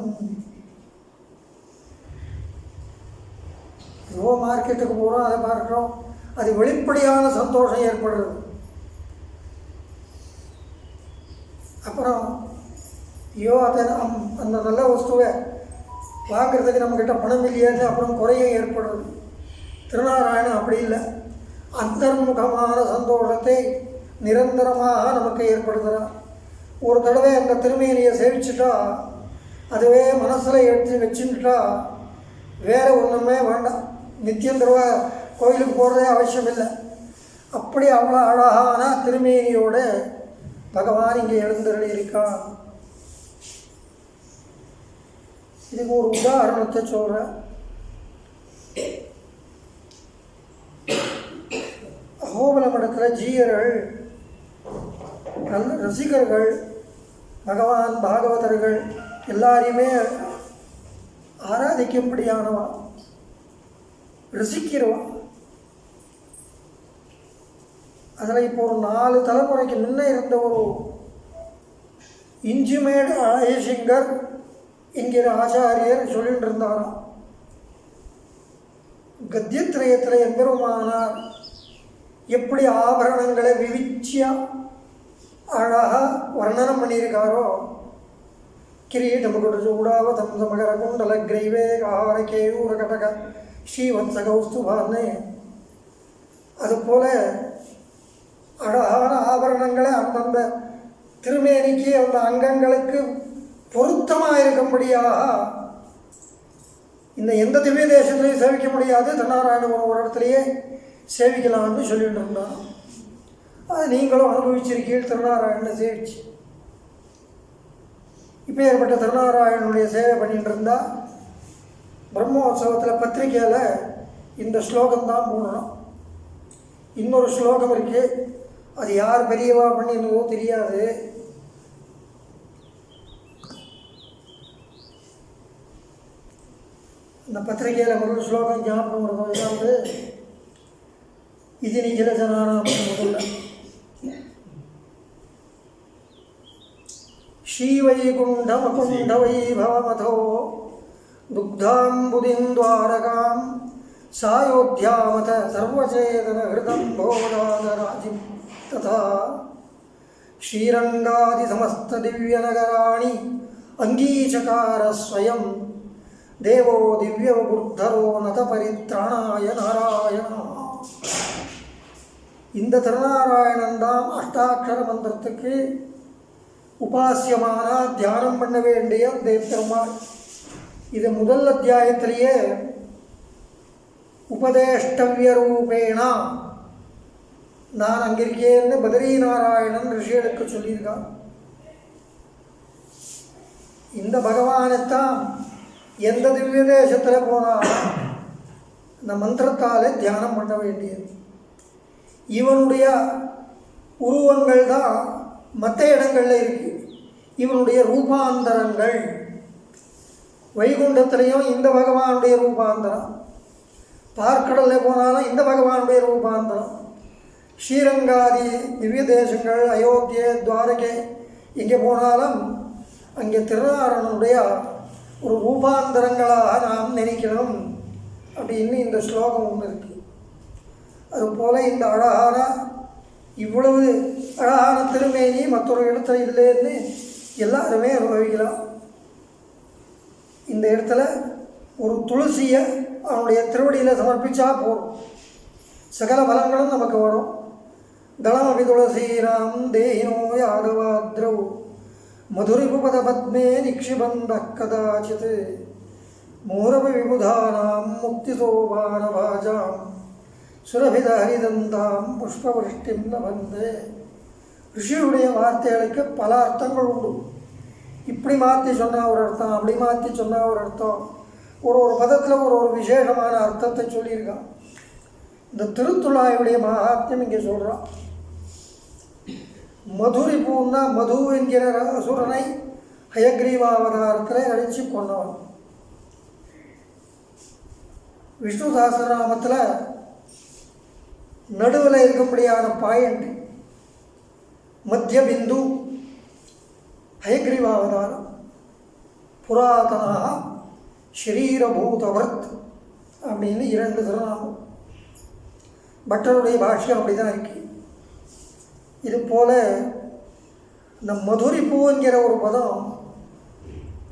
ஏதோ மார்க்கெட்டுக்கு போகிறோம், அதை பார்க்குறோம், அது வெளிப்படையான சந்தோஷம் ஏற்படுறது. அப்புறம் ஐயோ அதை அந்த நல்ல வஸ்துவை வாங்கிறதுக்கு நம்மக்கிட்ட பணம் இல்லையான்னு அப்புறம் குறையும் ஏற்படுறது. திருநாராயணன் அப்படி இல்லை. அந்தர்முகமான சந்தோஷத்தை நிரந்தரமாக நமக்கு ஏற்படுத்துகிறார். ஒரு தடவை அந்த திருமேனியை சேவிச்சுட்டா அதுவே மனசில் எடுத்து வச்சுட்டா வேறு ஒன்றுமே வேண்டாம். நித்தியம் கோயிலுக்கு போகிறதே அவசியம் இல்லை. அப்படி அவ்வளோ அழகான திருமேனியோடு பகவான் இங்கே எழுந்தருளி இருக்கான். இதுக்கு ஒரு உதாரணத்தை சொல்கிறேன். அகோபல மடத்தில் ஜீயர்கள், நல்ல ரசிகர்கள், பகவான் பாகவதர்கள் எல்லாரையுமே ஆராதிக்கும்படியானவா, ரசிக்கிறவா. அதில் இப்போ ஒரு 4 தலைமுறைக்கு முன்னே இருந்த ஒரு இஞ்சிமேடு அழயசிங்கர் என்கிற ஆச்சாரியர் சொல்லிட்டு இருந்தாராம், கத்தியத்திரயத்தில் எம்பெருமானார் எப்படி ஆபரணங்களை விவிச்சியா அழகாக வர்ணனம் பண்ணியிருக்காரோ, கிரீடம் சூடாவ தம்ச மகர குண்டல கிரைவே ஆர கேயூர கடக ஸ்ரீவத்ச கௌஸ்துபான்னு, அதுபோல அழகான ஆபரணங்களை அந்தந்த திருமேனிக்கு அந்த அங்கங்களுக்கு பொருத்தமாக இருக்கும்படியாக இந்த எந்த திவ்ய தேசத்துலையும் சேவிக்க முடியாது, திருநாராயணபுரம் ஒரு இடத்துலையே சேவிக்கலாம்னு சொல்லிட்டு இருந்தான். அது நீங்களும் அனுபவிச்சிருக்கீள் திருநாராயணனை சேவிச்சு. இப்போ ஏற்பட்ட திருநாராயணனுடைய சேவை பண்ணிட்டு இருந்தால் பிரம்மோத்சவத்தில் பத்திரிகையில் இந்த ஸ்லோகம்தான் போடணும். இன்னொரு ஸ்லோகம் இருக்குது, அது யார் பெரியவா பண்ணினதோ தெரியாது. இந்த பத்திரிகையில் முதல் ஸ்லோகம் ஞாபகம் இருக்கும். ஏதாவது இது நிகில ஜனானாம் முதல்ல ஸ்ரீவைகுண்ட வைபவமதோ துக்தாம்புதிந்த்வாரகாம் சாயோத்யாமத சர்வச்சேதன ஹிருதம் போதாதராஜிம் ததா ஸ்ரீரங்காதி சமஸ்த திவ்யநகராணி அங்கீச்சகார ஸ்வயம் தேவோ திவ்யவபுர்தரோ நத பரித்ராணாய நாராயணா. இந்த திருநாராயணன் தான் அஷ்டாட்சர மந்திரத்துக்கு உபாசியமான தியானம் பண்ண வேண்டிய தேவபெருமாள். இது முதல் நான் அங்கே இருக்கேன்னு பத்ரி நாராயணன் ரிஷிகளுக்கு சொல்லியிருக்கான். இந்த பகவானைத்தான் எந்த திவ்ய தேசத்தில் போனாலும் இந்த மந்திரத்தாலே தியானம் பண்ண வேண்டியது. இவனுடைய உருவங்கள் தான் மற்ற இடங்களில் இருக்குது. இவனுடைய ரூபாந்தரங்கள் வைகுண்டத்திலையும் இந்த பகவானுடைய ரூபாந்தரம், பார்க்கடலில் போனாலும் இந்த பகவானுடைய ரூபாந்தரம், ஸ்ரீரங்காதி திவ்ய தேசங்கள் அயோத்தியை துவாரகை இங்கே போனாலும் அங்கே திருநாராயணனுடைய ஒரு ரூபாந்தரங்களாக நாம் நினைக்கணும் அப்படின்னு இந்த ஸ்லோகம் ஒன்று இருக்குது. அதுபோல் இந்த அழகான இவ்வளவு அழகான திருமேனி மற்றொரு இடத்துல இல்லைன்னு எல்லாருமே அனுபவிக்கலாம். இந்த இடத்துல ஒரு துளசியை அவனுடைய திருவடியில் சமர்ப்பித்தா போகும், சகல பலங்களும் நமக்கு வரும். தளமபி துளசீராம் தேகினோ யாதவாத்ரௌ மதுரிபுபத பத்மே நிக்ஷிபந்த கதாச்சித் மூரபி விபுதானாம் முக்தி சோபான பாஜாம் சுரபித ஹரிதந்தாம் புஷ்பவஷ்டிம் லபந்தே. ரிஷியுடைய வார்த்தைகளுக்கு பல அர்த்தங்கள் உண்டு. இப்படி மாற்றி சொன்னால் ஒரு அர்த்தம், அப்படி மாற்றி சொன்னால் ஒரு அர்த்தம், ஒரு பதத்தில் ஒரு விசேஷமான அர்த்தத்தை சொல்லியிருக்கான். இந்த திருத்துழாயுடைய மகாத்மியம் இங்கே சொல்கிறான். மதுரிபூன்னா மது என்கிற அசுரனை ஹயக்ரீவாவதாரத்தில் அழிச்சு கொண்டவன். விஷ்ணு சஹஸ்ரநாமத்தில் நடுவில் இருக்கும்படியான பாயிண்ட் மத்திய பிந்து ஹயக்ரீவாவதாரம். புராதனா ஷரீரபூதவர்த் அப்படின்னு 2 திருநாமம். பட்டருடைய பாஷ்யம் அப்படி தான் இருக்கு. இது போல் இந்த மதுரிப்பூ என்கிற ஒரு பதம்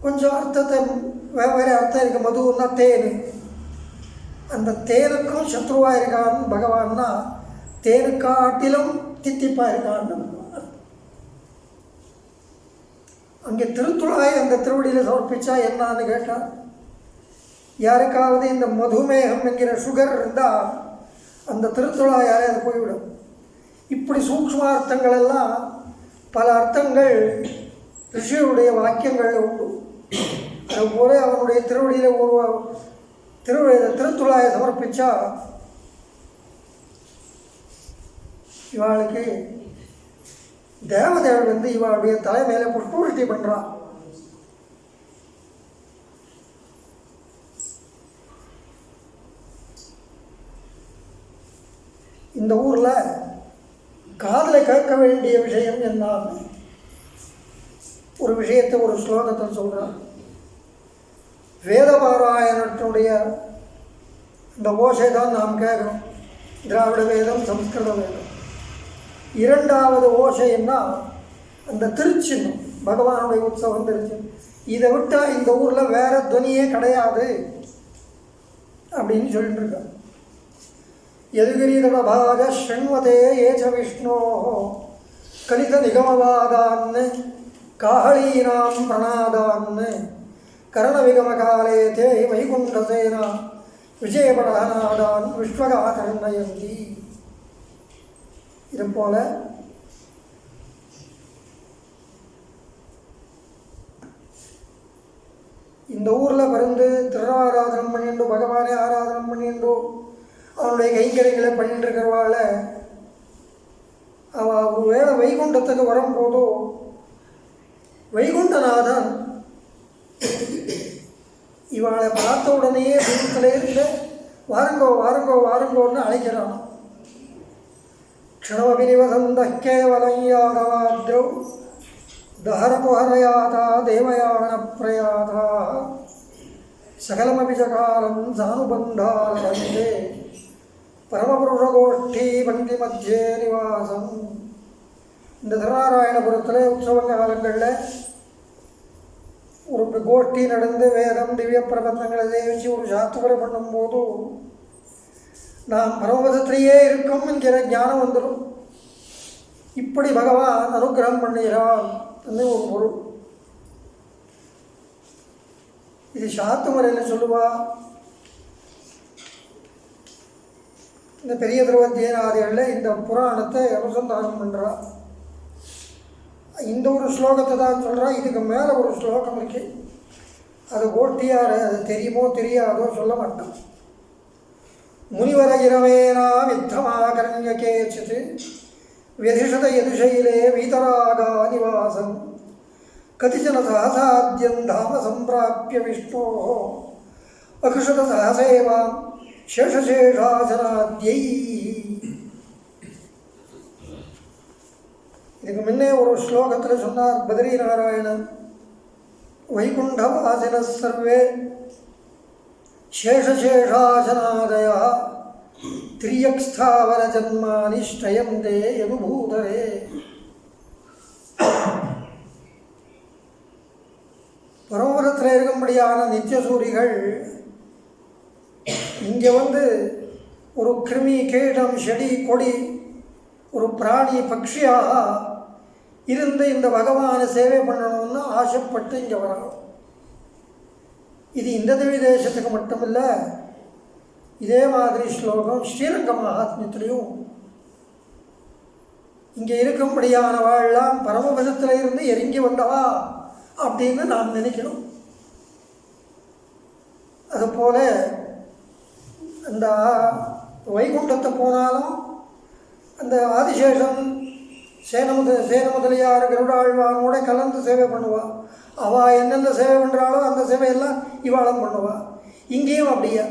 கொஞ்சம் அர்த்தத்தை வேறு அர்த்தம் இருக்குது. மதுன்னா தேன், அந்த தேனுக்கும் சத்ருவாக இருக்கான்னு பகவான்னா தேனுக்காட்டிலும் தித்திப்பாக இருக்கான்னு. அங்கே திருத்துழாய் அந்த திருவடியில் சமர்ப்பிச்சா என்னான்னு கேட்டால், யாருக்காவது இந்த மதுமேகம் என்கிற சுகர் இருந்தால் அந்த திருத்துழாயாலே அது போய்விடும். இப்படி சூக்ஷ்மார்த்தங்கள் எல்லாம் பல அர்த்தங்கள் ரிஷியுடைய வாக்கியங்கள் உண்டு. அதுபோல அவனுடைய திருவடியில் ஒரு திருத்துழாயை சமர்ப்பித்தா இவாளுக்கு தேவதைகள் வந்து இவளுடைய தலை மேலே புஷ்பவருஷ்டி பண்ணுறான். இந்த ஊரில் காதில் கேட்க வேண்டிய விஷயம் என்னான்னு ஒரு விஷயத்தை ஒரு ஸ்லோகத்தில் சொல்கிறான். வேதபாராயணத்தினுடைய இந்த ஓசை தான் நாம் கேட்குறோம். திராவிட வேதம், சம்ஸ்கிருத வேதம். 2வது ஓசைன்னா அந்த திருச்சின்னம், பகவானுடைய உற்சவம் திருச்சின்னம். இதை விட்டால் இந்த ஊரில் வேறு துணியே கிடையாது அப்படின்னு சொல்லிட்டு இருக்காங்க. யதுகிரீதபாக ஸ்ருண்வதே ஏச்ச விஷ்ணோ கலித நிகமவாதான்னு காஹளீனாம் பிரணாதான்னு கரணவிகமகாலே தே வைகுண்டசேனா விஜயபடநாதான் விஸ்வகாகர்ணயந்தி. இது போல இந்த ஊரில் பிறந்து திருஆராதனம் பண்ணிட்டு பகவானே ஆராதனம் பண்ணிட்டு அவனுடைய கைங்கரைகளை பண்ணிட்டு இருக்கிறவாள் அவள் ஒரு வேளை வைகுண்டத்துக்கு வரும்போதோ வைகுண்டநாதன் இவளை பார்த்த உடனேயே தூரத்திலேருந்து வாருங்கோ வாருங்கோ வாருங்கோன்னு அழைக்கிறான். க்ஷணமபிநிவசந்த கேவலம் யாதவாத்ரௌ தஹரபுஹரயாதா தேவயான பிரயாதா சகலமபி சகாலம் சானுபந்தாலே பரமபுருஷகோஷ்டி பந்தி மத்தியே நிவாசம். இந்த திருநாராயணபுரத்தில் உற்சவ காலங்களில் ஒரு கோஷ்டி நடந்து வேதம் திவ்ய பிரபந்தங்களை சேவிச்சு ஒரு சாத்துவரை பண்ணும்போது நாம் பரமபதத்திலேயே இருக்கும் என்கிற ஞானம் வந்துடும். இப்படி பகவான் அனுகிரகம் பண்ணுகிறான் என்று ஒரு பொருள். இது சாத்து முறையில் சொல்லுவா. இந்த பெரிய திருவத்தியனாதிகளில் இந்த புராணத்தை அனுசந்தானம் பண்ணுறா. இந்த ஒரு ஸ்லோகத்தை தான் சொல்கிறா. இதுக்கு மேலே ஒரு ஸ்லோகம் இருக்கு. அது ஓட்டியார் அது தெரியுமோ தெரியாதோ சொல்ல மாட்டான். முனிவர இரவேனா வித்தமாகரண்ய கேச்சித் व्यधिषत यदुशैले वीतरागा निवासं कतिचन सहसाद्यं धाम सम्प्राप्य विष्णोः अकृषत सहसेवां शेषशेषासनाद्यै. இதுக்கு முன்னே ஒரு ஸ்லோகத்தில் சொன்னார் பத்ரி நாராயணன், வைகுண்டவாசின சர்வே शेषशेषासनादया திரியக்ஸ்தாவர ஜன்மானி ஸ்ரயந்தே யதுபூதரே. பரமபதத்தில் இருக்கும்படியான நித்தியசூரிகள் இங்கே வந்து ஒரு கிருமி கீடம் செடி கொடி ஒரு பிராணி பக்ஷியாக இருந்து இந்த பகவானை சேவை பண்ணணும்னு ஆசைப்பட்டு இங்கே வரணும். இது இந்த திவ்ய தேசத்துக்கு மட்டுமில்லை, இதே மாதிரி ஸ்லோகம் ஸ்ரீரங்க மகாத்மியத்திலையும் இங்கே இருக்கும்படியானவாள்லாம் பரமபதத்தில் இருந்து இறங்கி வந்தவா அப்படின்னு நாம் நினைக்கணும். அதுபோல் அந்த வைகுண்டத்தை போனாலும் அந்த ஆதிசேஷன் சேனமுதலியார் கருடாழ்வானோட கலந்து சேவை பண்ணுவாள். அவள் என்னென்ன சேவை பண்ணுறாளோ அந்த சேவையெல்லாம் இவாளும் பண்ணுவாள். இங்கேயும் அப்படியே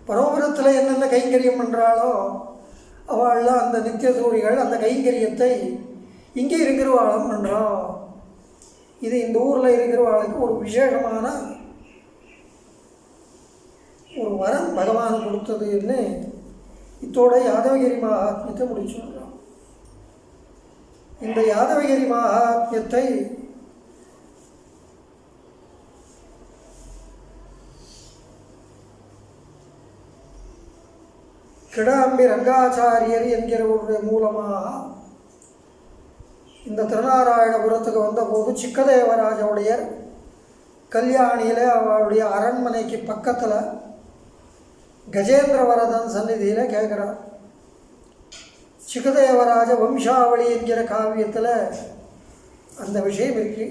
பரமபதத்தில் என்னென்ன கைங்கரியம் பண்ணுறாளோ அவள்லாம் அந்த நித்தியசூரிகள் அந்த கைங்கரியத்தை இங்கே இருக்கிறவாளும் பண்ணுறான். இது இந்த ஊரில் இருக்கிறவாளுக்கு ஒரு விசேஷமான ஒரு வரம் பகவான் கொடுத்ததுன்னு இத்தோட யாதவகிரி மகாத்மியத்தை முடிச்சுடுறோம். இந்த யாதவகிரி மகாத்மியத்தை கிடாம்பி ரங்காச்சாரியர் என்கிறவருடைய மூலமாக இந்த திருநாராயணபுரத்துக்கு வந்தபோது சிக்கதேவராஜவுடையர் கல்யாணியில் அவருடைய அரண்மனைக்கு பக்கத்தில் கஜேந்திரவரதன் சந்நிதியில் கேட்குறார். சிக்கதேவராஜ வம்சாவளி என்கிற காவியத்தில் அந்த விஷயம் இருக்கு.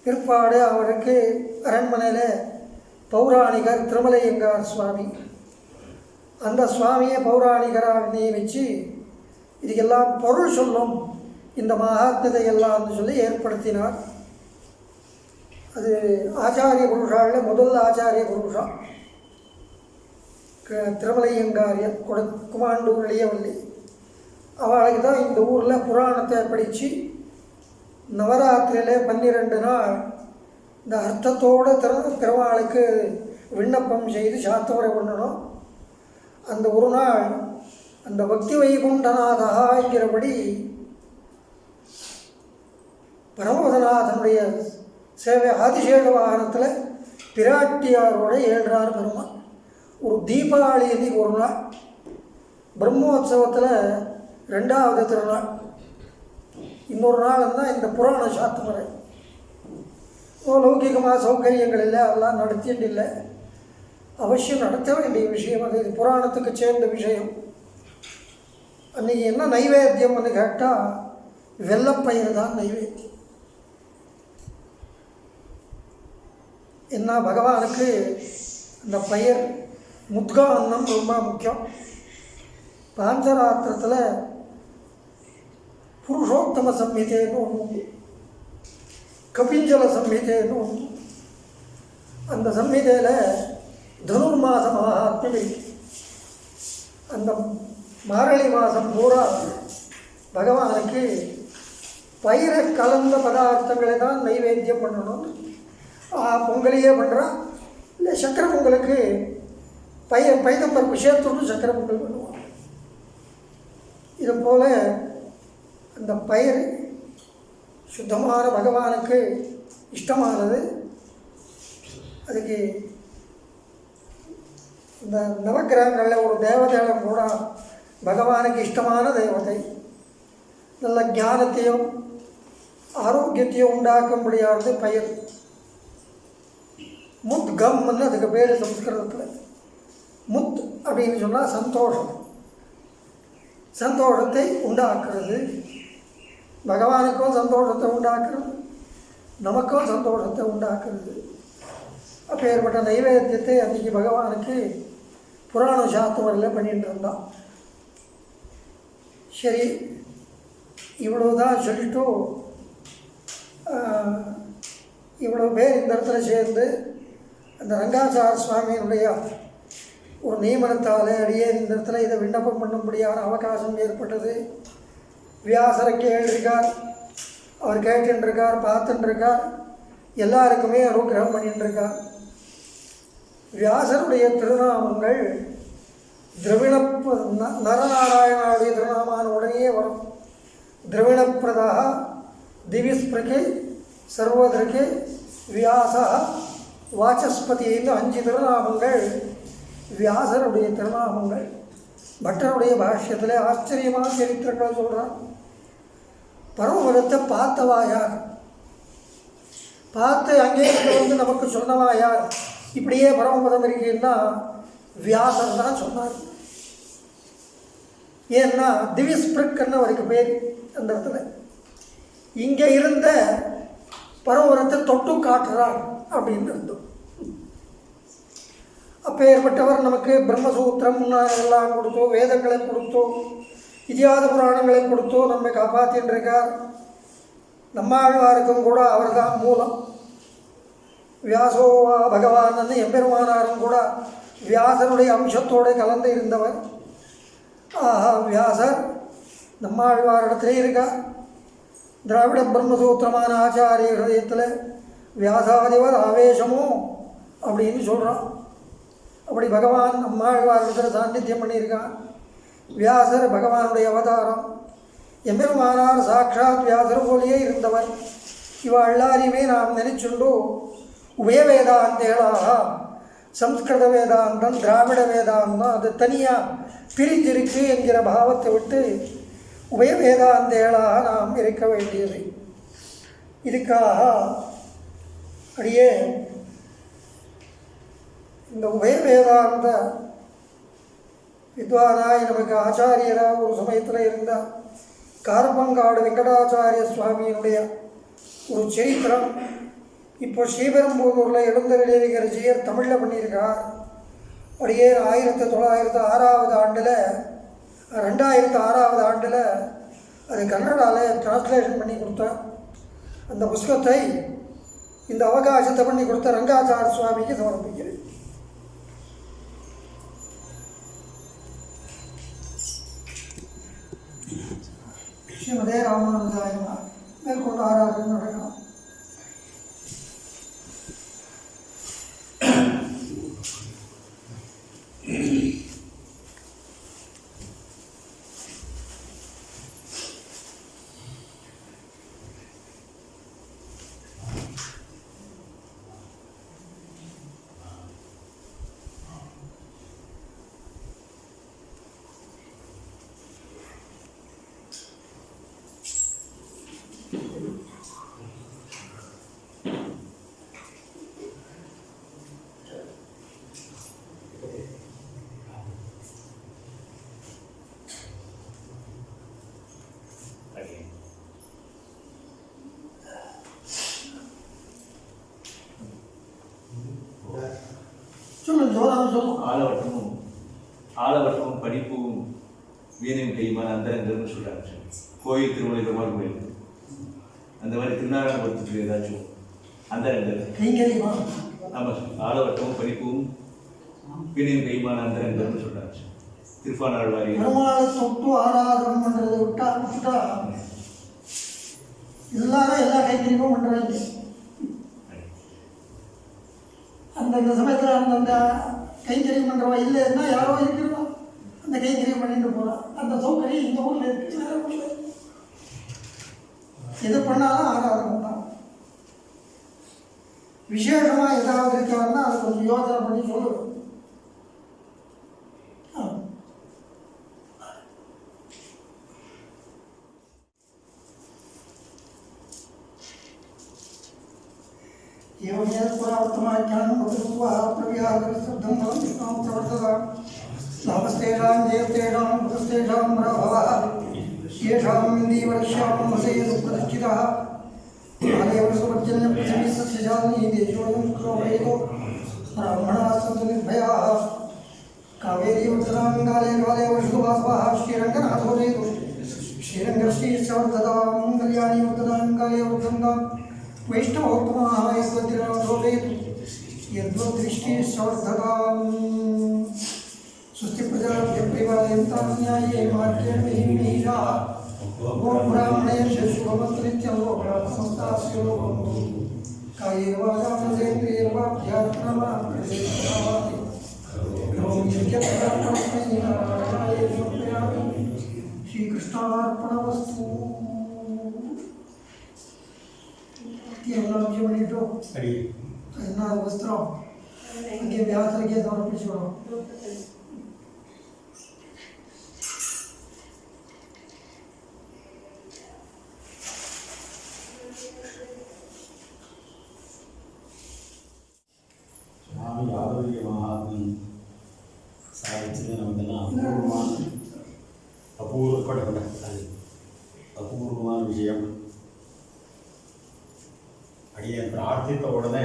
பிற்பாடு அவருக்கு அரண்மனையில் பௌராணிகர் திருமலையங்கார் சுவாமி, அந்த சுவாமியை பௌராணிகராக நியமித்து இதுக்கெல்லாம் பொருள் சொல்லும் இந்த மகாத்மியத்தை எல்லாம்னு சொல்லி ஏற்படுத்தினார். அது ஆச்சாரிய புருஷாவில் முதல் ஆச்சாரிய புருஷா திருமலையங்காரியர் குமாண்டூர் இளையவல்லி. அவளுக்கு தான் இந்த ஊரில் புராணத்தை படித்து நவராத்திரியில் 12 நாள் இந்த அர்த்தத்தோடு திருமாலுக்கு விண்ணப்பம் செய்து சாத்தவரை பண்ணணும். அந்த ஒரு நாள் அந்த பக்தி வைகுண்டநாதகாங்கிறபடி பரமபதநாதனுடைய சேவை ஆதிசேஷ வாகனத்தில் பிராட்டியாரோட ஏழ்றார் பெருமாள். ஒரு தீபாவளி அன்னைக்கு ஒரு நாள், பிரம்மோத்சவத்தில் 2வது திருநாள், இன்னொரு நாள் தான் இந்த புராண சாத்துமுறை. லௌகிகமாக சௌகரியங்கள் இல்லை, அதெல்லாம் நடத்திட்டு இல்லை. அவசியம் நடத்த வேண்டிய விஷயம் அது. இது புராணத்துக்கு சேர்ந்த விஷயம். அன்றைக்கி என்ன நைவேத்தியம்னு கேட்டால் வெள்ளப்பயிர் தான் நைவேத்தியம். என்ன பகவானுக்கு அந்த பயிர் முத்கான்னம் ரொம்ப முக்கியம். பாஞ்சராத்திரத்தில் புருஷோத்தம சம்ஹிதைன்னு ஒன்று உண்டு, கபிஞ்சல சம்ஹிதைன்னு ஒன்று. அந்த சம்ஹிதையில் தனுர்மாச மகாத்மியம் இருக்கு. அந்த மாரளி மாதம் பூரா பகவானுக்கு பயிரை கலந்த பதார்த்தங்களை தான் நைவேத்தியம் பண்ணணும். பொங்கலையே பண்ணுறான், இல்லை சக்கரை பொங்கலுக்கு பைதப்பருப்பு சேர்த்துட்டு சக்கரை பொங்கல் பண்ணுவான். இது போல் அந்த பயிர் சுத்தமான பகவானுக்கு இஷ்டமானது. அதுக்கு இந்த நவக்கிரகங்களில் ஒரு தேவதைகளும் கூட பகவானுக்கு இஷ்டமான தேவதை. நல்ல ஞானத்தையும் ஆரோக்கியத்தையும் உண்டாக்கும்படியானது பயிர். முத்கம்னு அதுக்கு பேர் சம்ஸ்கிருதத்தில். முத் அப்படின்னு சொன்னால் சந்தோஷம், சந்தோஷத்தை உண்டாக்குறது. பகவானுக்கும் சந்தோஷத்தை உண்டாக்குறது, நமக்கும் சந்தோஷத்தை உண்டாக்குறது. அப்பேற்பட்ட நைவேத்தியத்தை அன்றைக்கி பகவானுக்கு புராண சாத்துவரில் பண்ணிட்டு இருந்தான். சரி, இவ்வளோதான் சொல்லிட்டு இவ்வளோ பேர் இந்த இடத்துல சேர்ந்து அந்த ரங்காச்சார சுவாமியினுடைய ஒரு நியமனத்தால் அடியே இந்த இடத்துல இதை விண்ணப்பம் பண்ணும்படியான அவகாசம் ஏற்பட்டது. வியாசரை கேட்டிருக்கார், அவர் கேட்டுருக்கார், பார்த்துட்டுருக்கார், எல்லாருக்குமே அனுகிரகம் பண்ணிட்டுருக்கார். வியாசருடைய திருநாமங்கள் திரவிண நரநாராயணாவுடைய திருநாமான உடனே வரும். திரவிணப்பிரதா திவிஸ்பிரகே சர்வதற்கு வியாசா வாசஸ்பதின்னு 5 திருநாமங்கள் வியாசருடைய திருநாமங்கள். பட்டருடைய பாஷ்யத்தில் ஆச்சரியமான சரித்திரங்களை சொல்கிறார். பரமபதத்தை பார்த்தவா யார், பார்த்து அங்கே வந்து நமக்கு சொன்னவா யார், இப்படியே பரமபதம் இருக்குன்னா வியாசர் தான் சொன்னார். ஏன்னா திவ்யஸ்பிருக்குன்னு அவருக்கு பேர். அந்த இடத்துல இங்கே இருந்த பரமபதத்தை தொட்டு காட்டுறார் அப்படின்னு இருந்தோம். அப்போ ஏற்பட்டவர் நமக்கு பிரம்மசூத்திரம் எல்லாம் கொடுத்தோ, வேதங்களை கொடுத்தோ, இதிகாத புராணங்களை கொடுத்தோ நம்மை காப்பாற்றின்னு இருக்கார். நம்மாழ்வாருக்கும் கூட அவர் தான் மூலம். வியாசோவா பகவான் எம்பெருமானாரும் கூட வியாசனுடைய அம்சத்தோடு கலந்து இருந்தவர். ஆஹா, வியாசர் நம்மாழ்வாரிடத்திலே இருக்கார். திராவிட பிரம்மசூத்திரமான ஆச்சாரிய ஹிருதயத்தில் வியாசாதிவர் ஆவேசமோ அப்படின்னு சொல்கிறான். அப்படி பகவான் நம்மாழ்வாரிடத்தில் சாநித்தியம் பண்ணியிருக்கான். வியாசர் பகவானுடைய அவதாரம். எம்பெருமானார் சாட்சாத் வியாசர் போலேயே இருந்தவர். இவ எல்லாரையுமே நாம் நினைச்சுண்டு உபய வேதாந்தேளாக சம்ஸ்கிருத வேதாந்தம், திராவிட வேதாந்தம் அது தனியாக பிரிஞ்சிருக்கு என்கிற பாவத்தை விட்டு உபய வேதாந்தேளாக நாம் இருக்க வேண்டியது. இதுக்காக அடியே இந்த உபய வேதாந்த வித்வானாய் நமக்கு ஆச்சாரியராக ஒரு சமயத்தில் இருந்த காரப்பங்காடு வெங்கடாச்சாரிய சுவாமியினுடைய ஒரு சரித்திரம் இப்போ ஸ்ரீபெரும்புதூரில் எழுந்தருளியிருக்கிற ஜெயர் தமிழில் பண்ணியிருக்கார். அப்படியே 1906 ஆண்டில் 2006 ஆண்டில் அது கன்னடாவில் டிரான்ஸ்லேஷன் பண்ணி கொடுத்தார். அந்த புஸ்தகத்தை இந்த அவகாசத்தை பண்ணி கொடுத்த ரங்காச்சார சுவாமிக்கு சமர்ப்பிக்கிறேன். ஸ்ரீமதே ராமானுஜாயமா. மேற்கொண்டு ஆராதனை நடக்கலாம். ஆலவட்டமும் படிப்பும் வீணையும் கையுமான அந்தரங்கள்னு சொல்கிறாங்க. கோயில் திருமலை பெருமாள் கோயில் அந்த மாதிரி திருநாராயணபுரத்துக்கு ஏதாச்சும் அந்தரங்கல் கைங்கரியமா? ஆமாம் சார். ஆலவட்டமும் படிப்பும் வீணையும் கையுமான அந்தரங்கள்னு சொல்கிறாங்க. திருப்பானாழ்வாரி பெருமாளை தொட்டு ஆராதனை பண்ணுறதை விட்டா எல்லாரும் எல்லா கைங்கரியமும் பண்ணுறாங்க. அந்தந்த சமயத்தில் அந்தந்த கைங்கரியம் பண்ணுறவா இல்லைன்னா யாரோ இருக்கிறோம் அந்த கைங்கரியம் பண்ணிட்டு போகலாம். அந்த சௌகரியம் இந்த ஊரில் இருக்கு, வேற ஊரில் எது பண்ணாலும் ஆராதனை தான். விசேஷமாக ஏதாவது இருக்காருன்னா அதை கொஞ்சம் யோசனை பண்ணி சொல்லுவேன். एवमेतत्पुरावर्तमाख्यानं भगवत्वा प्रव्याहृतशब्दं भवन्तिष्णां प्रवर्तता लाभस्तेषां जयस्तेषां भगस्तेषां प्रभवः येषां इन्दीवरश्यामसे सुप्रतिष्ठितः कालेवसुपर्जन्यपृथिवी सस्यशालिनी देशोऽयं क्रोडयतो ब्राह्मणाः सन्तु निर्भयाः कावेरी वर्धनां काले काले वर्षुवासवः श्रीरङ्गनाथो जयतु श्रीरङ्गश्रीश्चवर्धतां कल्याणी वर्धनां काले वर्धन्तां वैष्णवोत्तमाः यस्वद्रिनाथो जयतु यद्वद्दृष्टिश्चवर्धतां स्वस्ति प्रजाभ्यः न्याये मार्गेण महिमीषाः गोब्राह्मणेभ्यः शुभमस्तु लोकाः समस्ताः सुखिनो भवन्तु कायेन वाचा मनसेन्द्रियेण वा ध्यात्मना श्रीकृष्णार्पणमस्तु केवलाब्जमणिटो वस्त्रं ಹಂಗೆ ವ್ಯಾಸರಿಗೆ ಸಮರ್ಪಿಸೋಣ. സ്വാമി യാദവീയ മഹാത്മൻ സാധിച്ചത് നമുക്കെല്ലാം அபூர்வமான விஷயம். அடியை பிரார்த்தித்த உடனே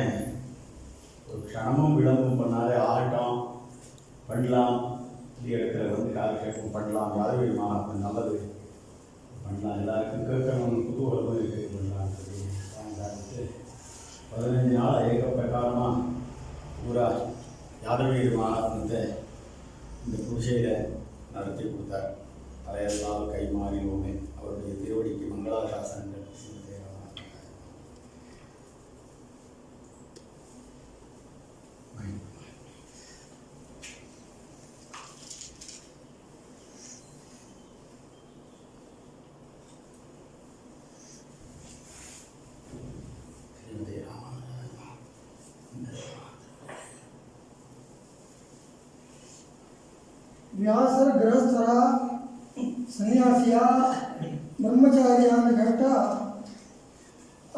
ஒரு க்ஷணமும் விளம்பரம் பண்ணாலே ஆகட்டும் பண்ணலாம், இந்த இடத்துல வந்து காலக்ஷேபம் பண்ணலாம், யாதவீய மகாத்மன் நல்லது பண்ணலாம், எல்லாருக்கும் கேட்கணும் குதூகலமும் இருக்குது பண்ணலாம் சொல்லி 15 நாள் ஏக பிரகாரமாக பூரா யாதவீய மகாத்மத்தை இந்த பூஜையில் நடத்தி கொடுத்தார். அதையெல்லாம் கைமாறினோமே அவருடைய திருவடிக்கு மங்களாசாசனங்கள். ವ್ಯಾಸರ ಗೃಹಸ್ಥರ ಸನ್ಯಾಸಿಯ பிரம்மச்சாரியான கேட்டால்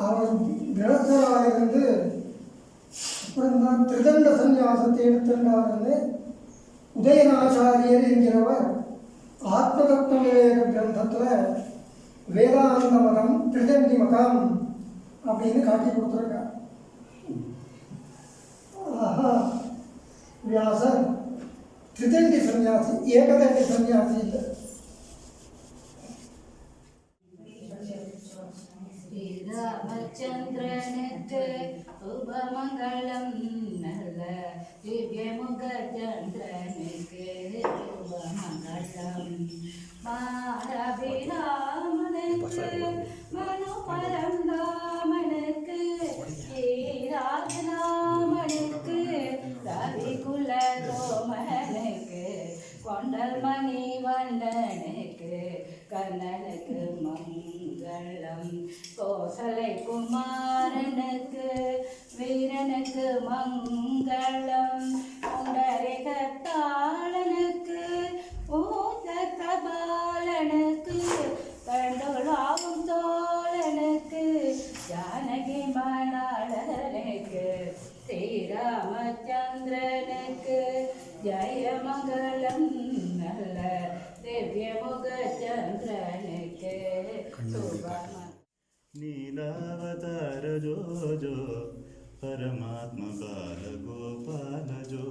அவர் கிரகஸ்தராயிருந்து அப்புறம்தான் திருதண்ட சந்நியாசத்தை எடுத்துட்டார்னு உதயநாச்சாரியர் என்கிறவர் ஆத்மதத்துவ விவேக கிரந்தத்தில் வேதாந்த மதம் திருதண்டி மதம் அப்படின்னு காட்டி கொடுத்துருக்கார். ஆஹா, வியாசர் त्रिदंडी सन्यासी एकदंडी सन्यासी है. ராமச்சந்திரனுக்கு உபமங்களம் நல்ல திவ்யமுகச்சந்திரனுக்கு உபமங்களம் மாரபிராமனுக்கு மனு பரந்தாமனுக்கு ராஜராமனுக்கு ரவிகுல சோமனுக்கு கொண்டல் மணி வண்ணனுக்கு கண்ணனுக்கு மங்களம் கோசலை குமாரனுக்கு வீரனுக்கு மங்களம் குண்டரிகத்தாளனுக்கு ஊத்த கபாலனுக்கு கண்டோளாவும் தோழனுக்கு ஜானகி மணாளனுக்கு ஸ்ரீராமச்சந்திரனுக்கு ஜெயமங்கலம் நல்ல दिव्यमुखचन्द्रनुके नीलावतार जो जो परमात्मा बाल गोपाल जो